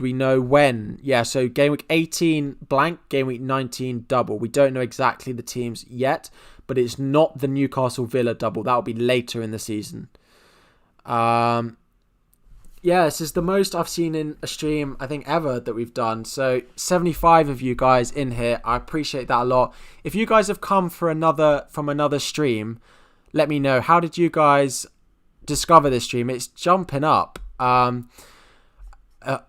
we know when? Yeah, so game week 18 blank, game week 19 double. We don't know exactly the teams yet, but it's not the Newcastle Villa double. That'll be later in the season. Yeah, this is the most I've seen in a stream, I think, ever that we've done. So 75 of you guys in here. I appreciate that a lot. If you guys have come from another stream, let me know. How did you guys discover this stream? It's jumping up.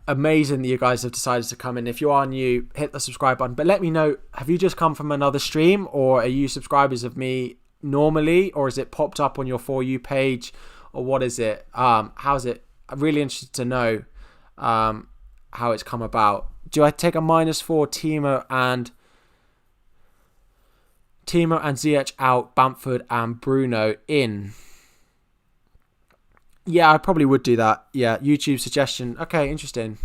Amazing that you guys have decided to come in. If you are new, hit the subscribe button. But let me know, have you just come from another stream, or are you subscribers of me normally, or is it popped up on your For You page, or what is it? How's it? I'm really interested to know how it's come about. Do I take a -4 Timo and Ziyech out, Bamford and Bruno in? Yeah, I probably would do that. Yeah, YouTube suggestion. Okay, interesting.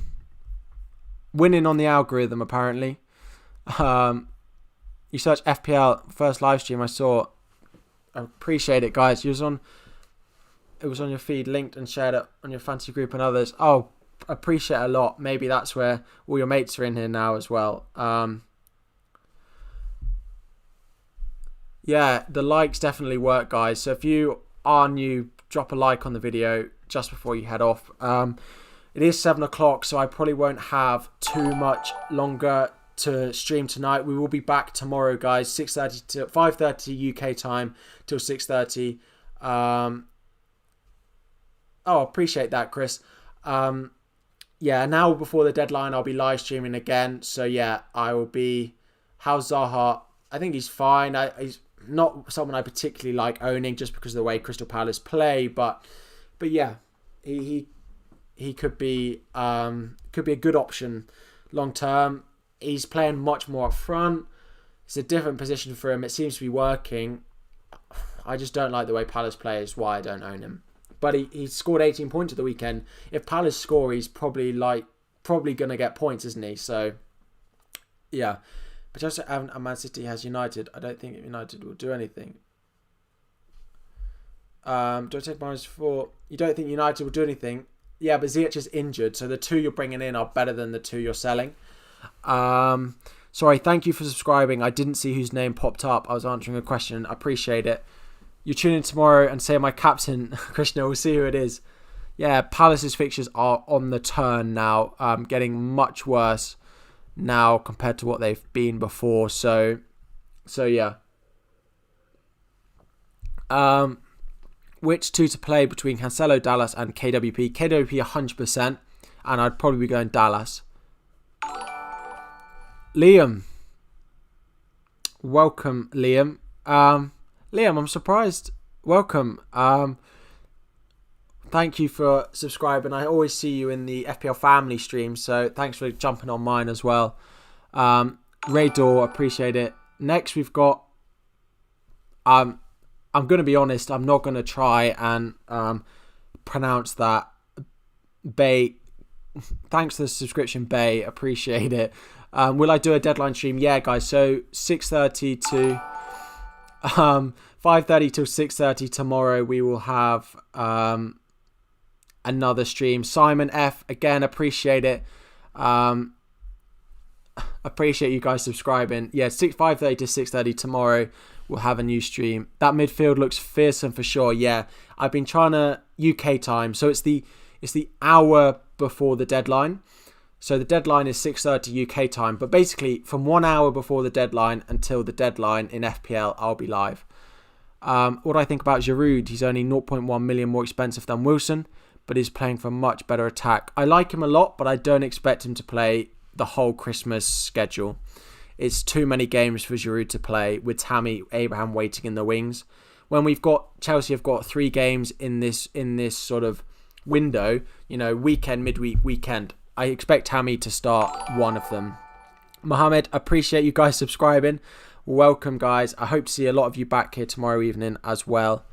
Winning on the algorithm, apparently. You search FPL, first live stream I saw. I appreciate it, guys. It was on your feed, linked and shared it on your fantasy group and others. Oh, appreciate it a lot. Maybe that's where all your mates are in here now as well. Yeah, the likes definitely work, guys. So if you are new, drop a like on the video just before you head off. It is 7 o'clock, so I probably won't have too much longer to stream tonight. We will be back tomorrow, guys, 6:30 to 5:30 UK time till 6:30. Appreciate that, Chris. Yeah, now before the deadline, I'll be live streaming again. So yeah, I will be. How's Zaha? I think he's fine. He's not someone I particularly like owning just because of the way Crystal Palace play, but yeah, he could be a good option long term. He's playing much more up front. It's a different position for him. It seems to be working. I just don't like the way Palace play, is why I don't own him. But he scored 18 points at the weekend. If Palace score, he's probably going to get points, isn't he? So yeah. But just Man City has United. I don't think United will do anything. Do I take -4? You don't think United will do anything? Yeah, but Ziyech is injured, so the 2 you're bringing in are better than the 2 you're selling. Sorry, thank you for subscribing. I didn't see whose name popped up. I was answering a question. I appreciate it. You tune in tomorrow and say my captain, Krishna, we'll see who it is. Yeah, Palace's fixtures are on the turn now, getting much worse now compared to what they've been before. So yeah. Which two to play between Cancelo, Dallas and KWP? KWP 100%, and I'd probably be going Dallas. Liam. Welcome, Liam. Liam, I'm surprised. Welcome. Thank you for subscribing. I always see you in the FPL family stream, so thanks for jumping on mine as well. Raydor, appreciate it. Next, we've got... I'm going to be honest, I'm not going to try and pronounce that. Bay. Thanks for the subscription, Bay. Appreciate it. Will I do a deadline stream? Yeah, guys. So 6:30 to 5:30 till 6:30 tomorrow. We will have another stream. Simon F. Again, appreciate it. Appreciate you guys subscribing. Yeah, 5:30 to 6:30 tomorrow. We'll have a new stream. That midfield looks fearsome for sure. Yeah, I've been trying to UK time, so it's the hour before the deadline. So the deadline is 6:30 UK time, but basically from 1 hour before the deadline until the deadline in FPL, I'll be live. What do I think about Giroud? He's only 0.1 million more expensive than Wilson, but he's playing for a much better attack. I like him a lot, but I don't expect him to play the whole Christmas schedule. It's too many games for Giroud to play with Tammy Abraham waiting in the wings. When Chelsea have got 3 games in this sort of window, weekend, midweek, weekend. I expect Tammy to start one of them. Mohammed, appreciate you guys subscribing. Welcome, guys. I hope to see a lot of you back here tomorrow evening as well.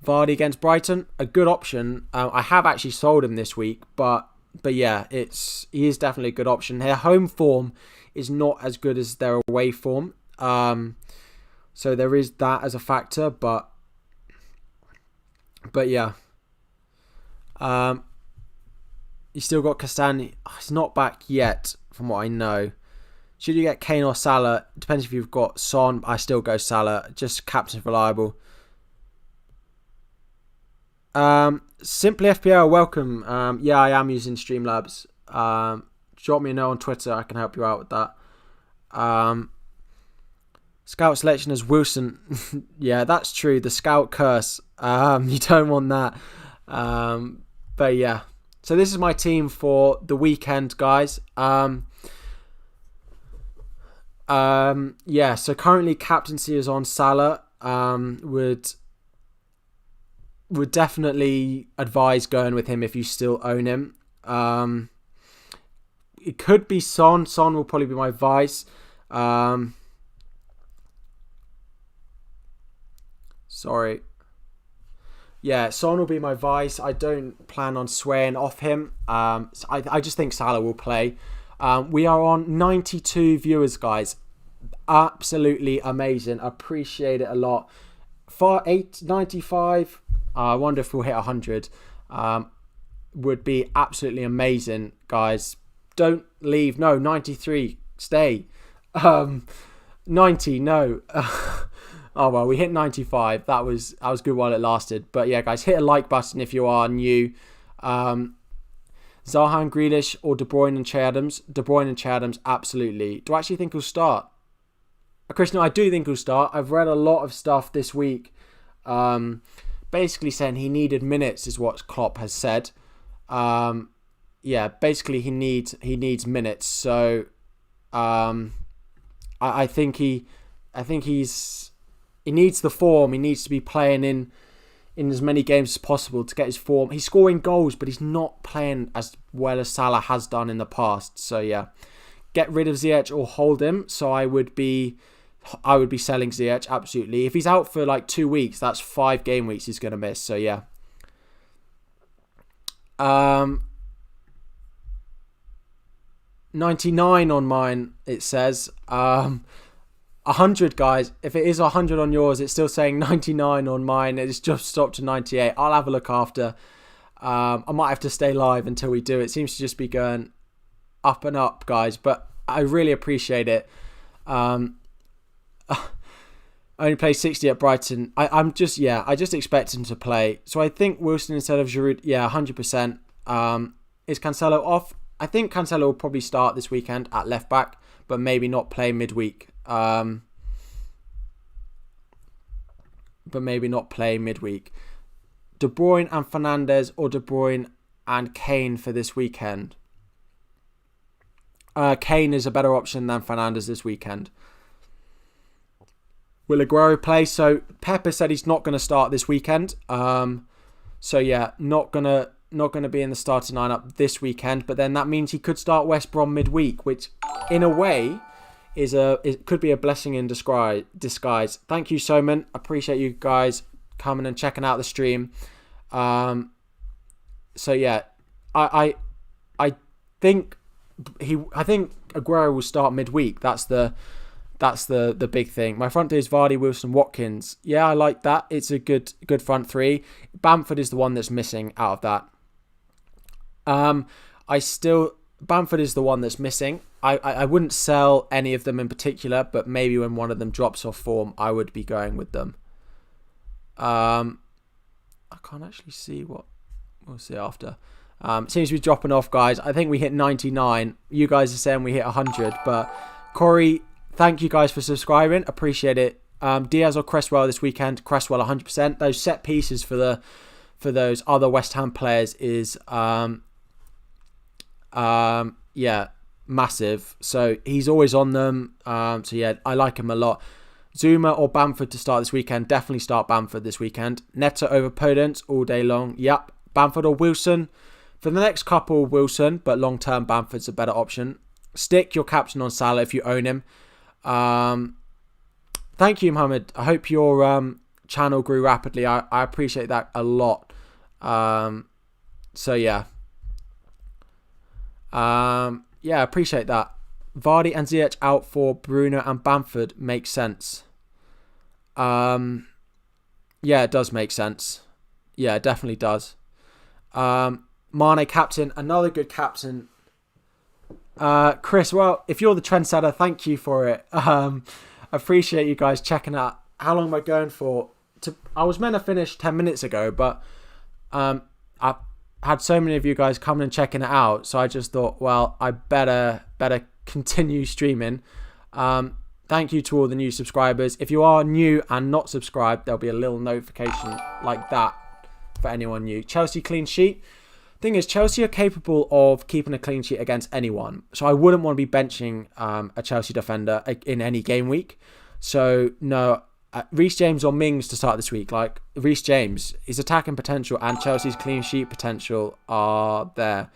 Vardy against Brighton, a good option. I have actually sold him this week, but yeah, he is definitely a good option. Their home form is not as good as their away form. So there is that as a factor, but yeah. You still got Castani. He's not back yet, from what I know. Should you get Kane or Salah? Depends if you've got Son. I still go Salah. Just captain's reliable. Simply FPL, welcome. Yeah, I am using Streamlabs. Drop me a note on Twitter. I can help you out with that. Scout selection as Wilson. Yeah, that's true. The scout curse. You don't want that. But yeah. So this is my team for the weekend, guys. Yeah, so currently captaincy is on Salah. Would definitely advise going with him if you still own him. It could be Son. Son will probably be my vice. Sorry. Yeah, Son will be my vice. I don't plan on swaying off him. I just think Salah will play. We are on 92 viewers, guys. Absolutely amazing. Appreciate it a lot. 95. I wonder if we'll hit 100. Would be absolutely amazing, guys. Don't leave. No, 93. Stay. 90. No. Oh well, we hit 95. That was good while it lasted. But yeah, guys, hit a like button if you are new. Zaha and Grealish or De Bruyne and Che Adams? De Bruyne and Che Adams, absolutely. Do I actually think he'll start? Christian, I do think he'll start. I've read a lot of stuff this week, basically saying he needed minutes, is what Klopp has said. Yeah, basically he needs minutes. So, I think he needs the form. He needs to be playing in as many games as possible to get his form. He's scoring goals, but he's not playing as well as Salah has done in the past. So yeah, get rid of Ziyech or hold him. So I would be selling Ziyech, absolutely. If he's out for like 2 weeks, that's 5 game weeks he's going to miss. So yeah. 99 on mine, it says. 100, guys. If it is 100 on yours, it's still saying 99 on mine. It's just stopped to 98. I'll have a look after. I might have to stay live until we do. It seems to just be going up and up, guys. But I really appreciate it. Only played 60 at Brighton. I just expect him to play. So I think Wilson instead of Giroud, 100%. Is Cancelo off? I think Cancelo will probably start this weekend at left back, but maybe not play midweek. De Bruyne and Fernandes, or De Bruyne and Kane for this weekend. Kane is a better option than Fernandes this weekend. Will Aguero play? So Pepper said he's not going to start this weekend. Not gonna be in the starting lineup this weekend. But then that means he could start West Brom midweek, which in a way it could be a blessing in disguise. Thank you, Soman. Appreciate you guys coming and checking out the stream. I think Aguero will start midweek. That's the big thing. My front three is Vardy, Wilson, Watkins. Yeah, I like that. It's a good front three. Bamford is the one that's missing out of that. Bamford is the one that's missing. I wouldn't sell any of them in particular, but maybe when one of them drops off form, I would be going with them. I can't actually see what we'll see after. Seems to be dropping off, guys. I think we hit 99. You guys are saying we hit 100, but Corey, thank you guys for subscribing. Appreciate it. Diaz or Cresswell this weekend? Cresswell 100%. Those set pieces for those other West Ham players is massive. So he's always on them. I like him a lot. Zuma or Bamford to start this weekend? Definitely start Bamford this weekend. Neto over Podence all day long. Yep. Bamford or Wilson? For the next couple, Wilson, but long term Bamford's a better option. Stick your captain on Salah if you own him. Thank you, Mohammed. I hope your channel grew rapidly. I appreciate that a lot. Appreciate that. Vardy and Ziyech out for Bruno and Bamford makes sense. It does make sense. Yeah, it definitely does. Mane captain, another good captain. Chris, well, if you're the trendsetter, thank you for it. Appreciate you guys checking out. How long am I going for? I was meant to finish 10 minutes ago, but I had so many of you guys coming and checking it out, so I just thought, well, I better continue streaming. Thank you to all the new subscribers. If you are new and not subscribed, there'll be a little notification like that for anyone new. Chelsea clean sheet. Thing is, Chelsea are capable of keeping a clean sheet against anyone. So I wouldn't want to be benching a Chelsea defender in any game week. So no, Reece James or Mings to start this week. Like Reece James, his attacking potential and Chelsea's clean sheet potential are there.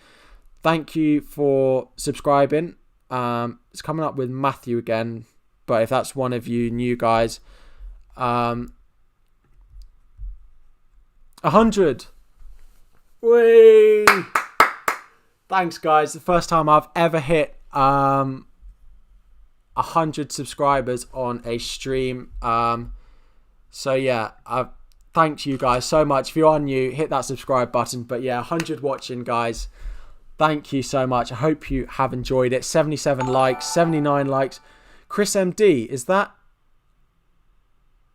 Thank you for subscribing. It's coming up with Matthew again. But if that's one of you new guys, 100. Whee! Thanks, guys. The first time I've ever hit 100 subscribers on a stream. Thank you guys so much. If you are new, hit that subscribe button. But 100 watching, guys. Thank you so much. I hope you have enjoyed it. 77 likes, 79 likes. Chris MD, is that?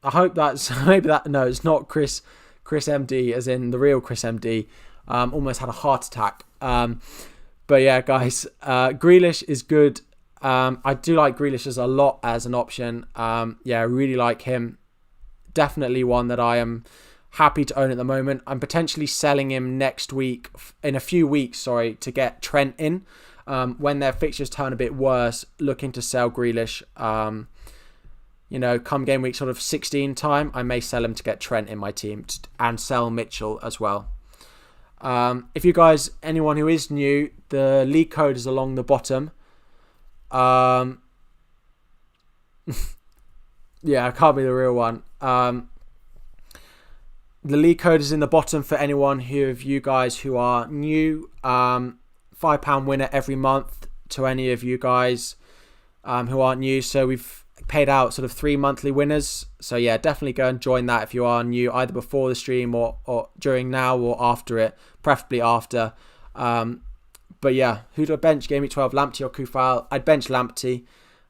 I hope that's maybe that. No, it's not Chris MD, as in the real Chris MD. Almost had a heart attack. Guys, Grealish is good. I do like Grealish a lot as an option. I really like him. Definitely one that I am happy to own at the moment. I'm potentially selling him in a few weeks, to get Trent in. When their fixtures turn a bit worse, looking to sell Grealish. Come game week sort of 16 time, I may sell him to get Trent in my team and sell Mitchell as well. If you guys, anyone who is new, the league code is along the bottom. It can't be the real one. The league code is in the bottom for anyone of you guys who are new. £5 winner every month to any of you guys who aren't new. So we've paid out sort of 3 monthly winners. So definitely go and join that if you are new, either before the stream or during now or after it, preferably after. Who do I bench? GW12, Lamptey or Kufal? I'd bench Lamptey.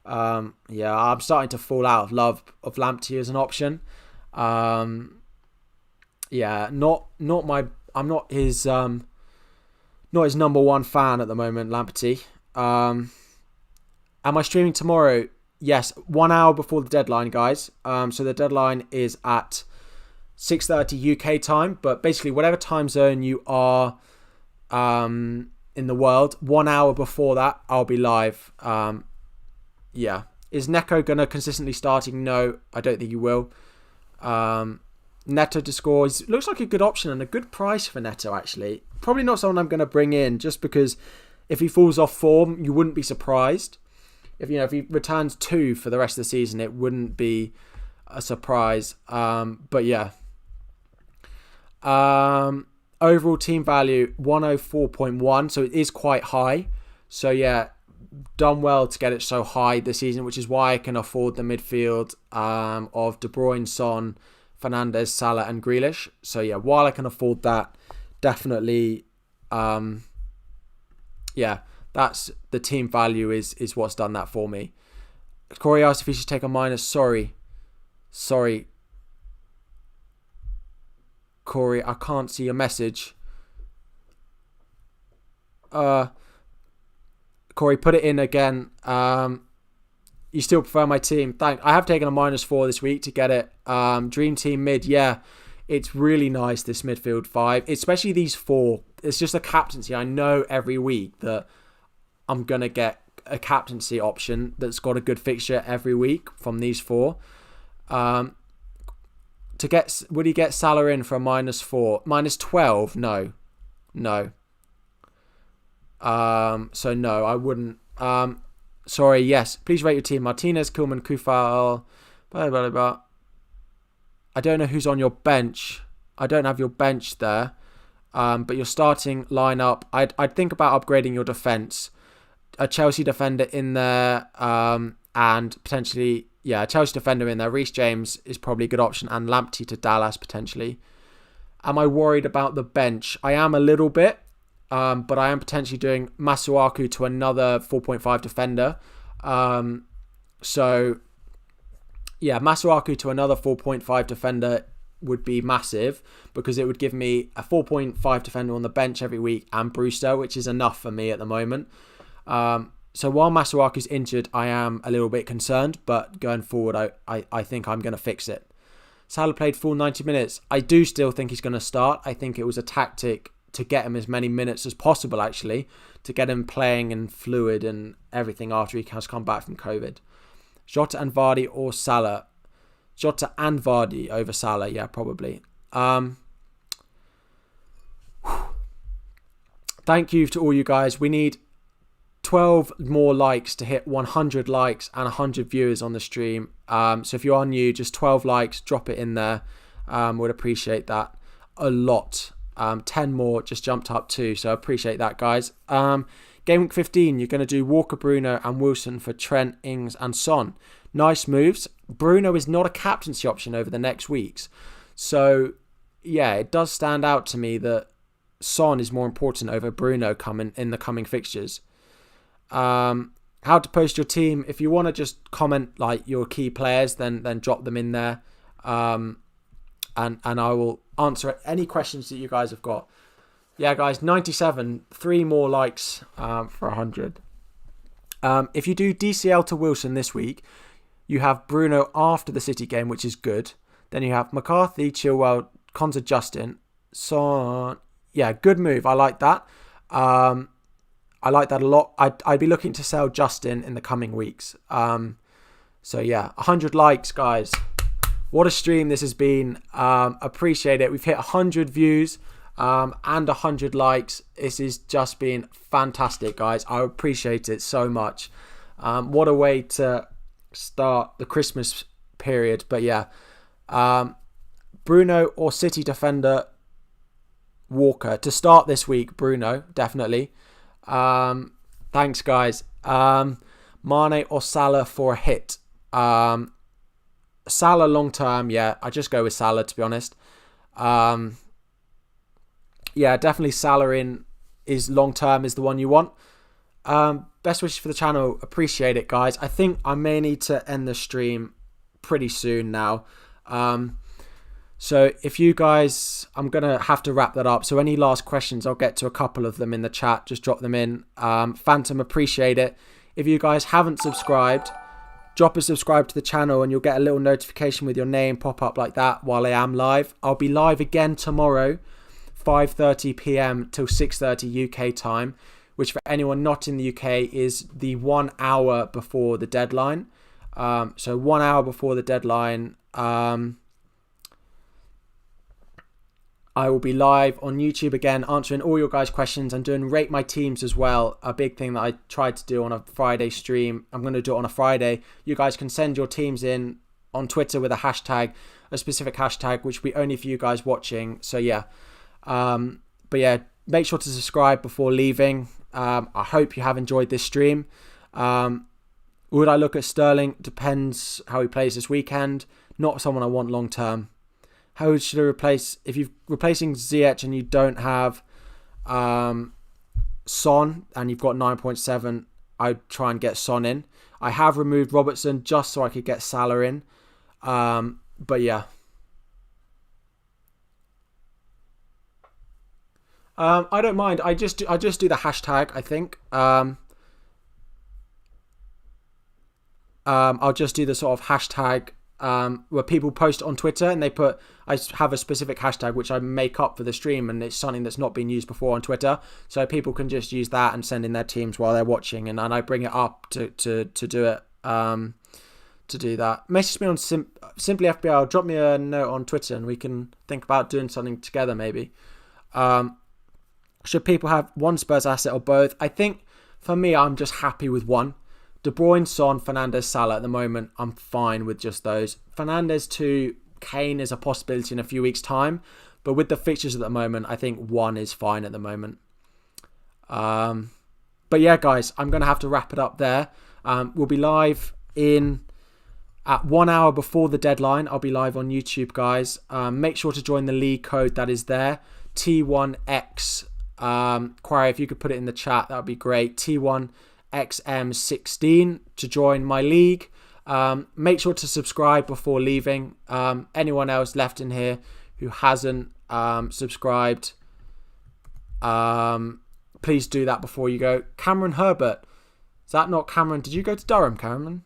Yeah, I'm starting to fall out of love of Lamptey as an option. Yeah, I'm not his number one fan at the moment, Lamptey. Am I streaming tomorrow? Yes, 1 hour before the deadline, guys. So the deadline is at 6:30 UK time, but basically whatever time zone you are in the world, 1 hour before that, I'll be live. Yeah. Is Neco going to consistently starting? No, I don't think he will. Neto to score looks like a good option and a good price for Neto, actually. Probably not someone I'm going to bring in just because if he falls off form, you wouldn't be surprised. If he returns 2 for the rest of the season, it wouldn't be a surprise. But yeah. Overall team value 104.1, so it is quite high. So yeah, done well to get it so high this season, which is why I can afford the midfield of De Bruyne, Son, Fernandes, Salah and Grealish. So yeah, while I can afford that, definitely yeah, that's the team value is what's done that for me. Corey asked if he should take a minus. Sorry, Corey, I can't see your message. Corey, put it in again. You still prefer my team? I have taken a -4 this week to get it. Dream team mid, yeah. It's really nice, this midfield 5, especially these 4. It's just a captaincy. I know every week that I'm going to get a captaincy option that's got a good fixture every week from these 4. Would he get Salah in for a -4? -12? No. So no, I wouldn't. Sorry, yes. Please rate your team. Martinez, Koolman, Kufal, blah, blah, blah. I don't know who's on your bench. I don't have your bench there. But your starting lineup, I'd think about upgrading your defence. A Chelsea defender in there, and potentially, yeah, a Chelsea defender in there. Reece James is probably a good option, and Lamptey to Dallas potentially. Am I worried about the bench? I am a little bit. But I am potentially doing Masuaku to another 4.5 defender. So, yeah, Masuaku to another 4.5 defender would be massive because it would give me a 4.5 defender on the bench every week and Brewster, which is enough for me at the moment. So while Masuaku's injured, I am a little bit concerned, but going forward, I think I'm going to fix it. Salah played full 90 minutes. I do still think he's going to start. I think it was a tactic to get him as many minutes as possible, actually, to get him playing and fluid and everything after he has come back from COVID. Jota and Vardy or Salah? Jota and Vardy over Salah, yeah, probably. Thank you to all you guys. We need 12 more likes to hit 100 likes and 100 viewers on the stream. So if you are new, just 12 likes, drop it in there. Would appreciate that a lot. 10 more just jumped up too, so I appreciate that, guys. Gameweek 15, you're going to do Walker, Bruno and Wilson for Trent, Ings and Son. Nice moves. Bruno is not a captaincy option over the next weeks. So, yeah, it does stand out to me that Son is more important over Bruno coming in the coming fixtures. How to post your team. If you want to just comment like your key players, then drop them in there. And I will answer any questions that you guys have got. Yeah, guys, 97. 3 more likes for 100. If you do DCL to Wilson this week, you have Bruno after the City game, which is good. Then you have McCarthy, Chilwell, Konza, Justin. So, yeah, good move. I like that. I like that a lot. I'd be looking to sell Justin in the coming weeks. So, yeah, 100 likes, guys. What a stream this has been. Appreciate it. We've hit 100 views and 100 likes. This has just been fantastic, guys. I appreciate it so much. What a way to start the Christmas period. But yeah, Bruno or City defender Walker. To start this week, Bruno, definitely. Thanks, guys. Mane or Salah for a hit. Salah long term, yeah. I just go with Salah, to be honest. Yeah, definitely Salah in is long term is the one you want. Best wishes for the channel. Appreciate it, guys. I think I may need to end the stream pretty soon now. So if you guys, I'm going to have to wrap that up. So any last questions, I'll get to a couple of them in the chat. Just drop them in. Phantom, appreciate it. If you guys haven't subscribed, drop a subscribe to the channel and you'll get a little notification with your name pop up like that while I am live. I'll be live again tomorrow, 5:30 p.m. till 6:30 UK time, which for anyone not in the UK is the 1 hour before the deadline. So 1 hour before the deadline, I will be live on YouTube again, answering all your guys' questions and doing Rate My Teams as well. A big thing that I tried to do on a Friday stream. I'm going to do it on a Friday. You guys can send your teams in on Twitter with a hashtag, a specific hashtag, which will be only for you guys watching. So yeah. But yeah, make sure to subscribe before leaving. I hope you have enjoyed this stream. Would I look at Sterling? Depends how he plays this weekend. Not someone I want long term. How should I replace? If you're replacing Ziyech and you don't have Son and you've got 9.7, I'd try and get Son in. I have removed Robertson just so I could get Salah in. But yeah. I don't mind. I just do the hashtag, I think. I'll just do the sort of hashtag where people post on Twitter and I have a specific hashtag which I make up for the stream, and it's something that's not been used before on Twitter, so people can just use that and send in their teams while they're watching, and I bring it up to do it. To do that, message me on Simply FPL, drop me a note on Twitter and we can think about doing something together maybe. Should people have one Spurs asset or both? I think for me, I'm just happy with one. De Bruyne, Son, Fernandes, Salah at the moment, I'm fine with just those. Fernandes to Kane is a possibility in a few weeks' time, but with the fixtures at the moment, I think one is fine at the moment. But yeah, guys, I'm going to have to wrap it up there. We'll be live at 1 hour before the deadline. I'll be live on YouTube, guys. Make sure to join the league code that is there, T1X. Quarry, if you could put it in the chat, that would be great. T1XM16 to join my league. Make sure to subscribe before leaving. Anyone else left in here who hasn't subscribed, please do that before you go. Cameron Herbert, is that not Cameron? Did you go to Durham, Cameron?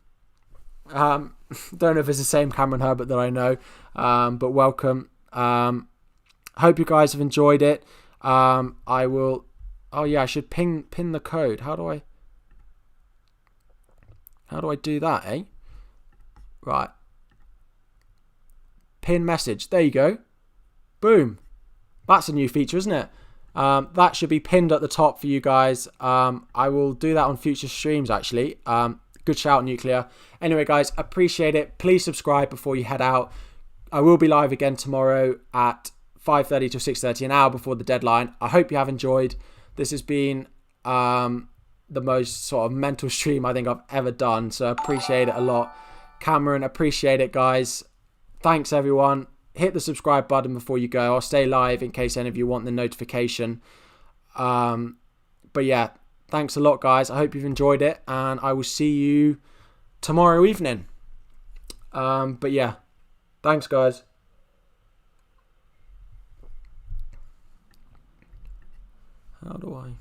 Don't know if it's the same Cameron Herbert that I know, but welcome. Hope you guys have enjoyed it. I will. Oh yeah, I should pin the code. How do I do that, eh? Right. Pin message. There you go. Boom. That's a new feature, isn't it? That should be pinned at the top for you guys. I will do that on future streams, actually. Good shout, Nuclear. Anyway, guys, appreciate it. Please subscribe before you head out. I will be live again tomorrow at 5:30 to 6:30, an hour before the deadline. I hope you have enjoyed. This has been the most sort of mental stream I think I've ever done, so appreciate it a lot. Cameron, appreciate it, guys. Thanks, everyone. Hit the subscribe button before you go. I'll stay live in case any of you want the notification. But yeah, thanks a lot, guys. I hope you've enjoyed it, and I will see you tomorrow evening. But yeah, thanks, guys. How do I...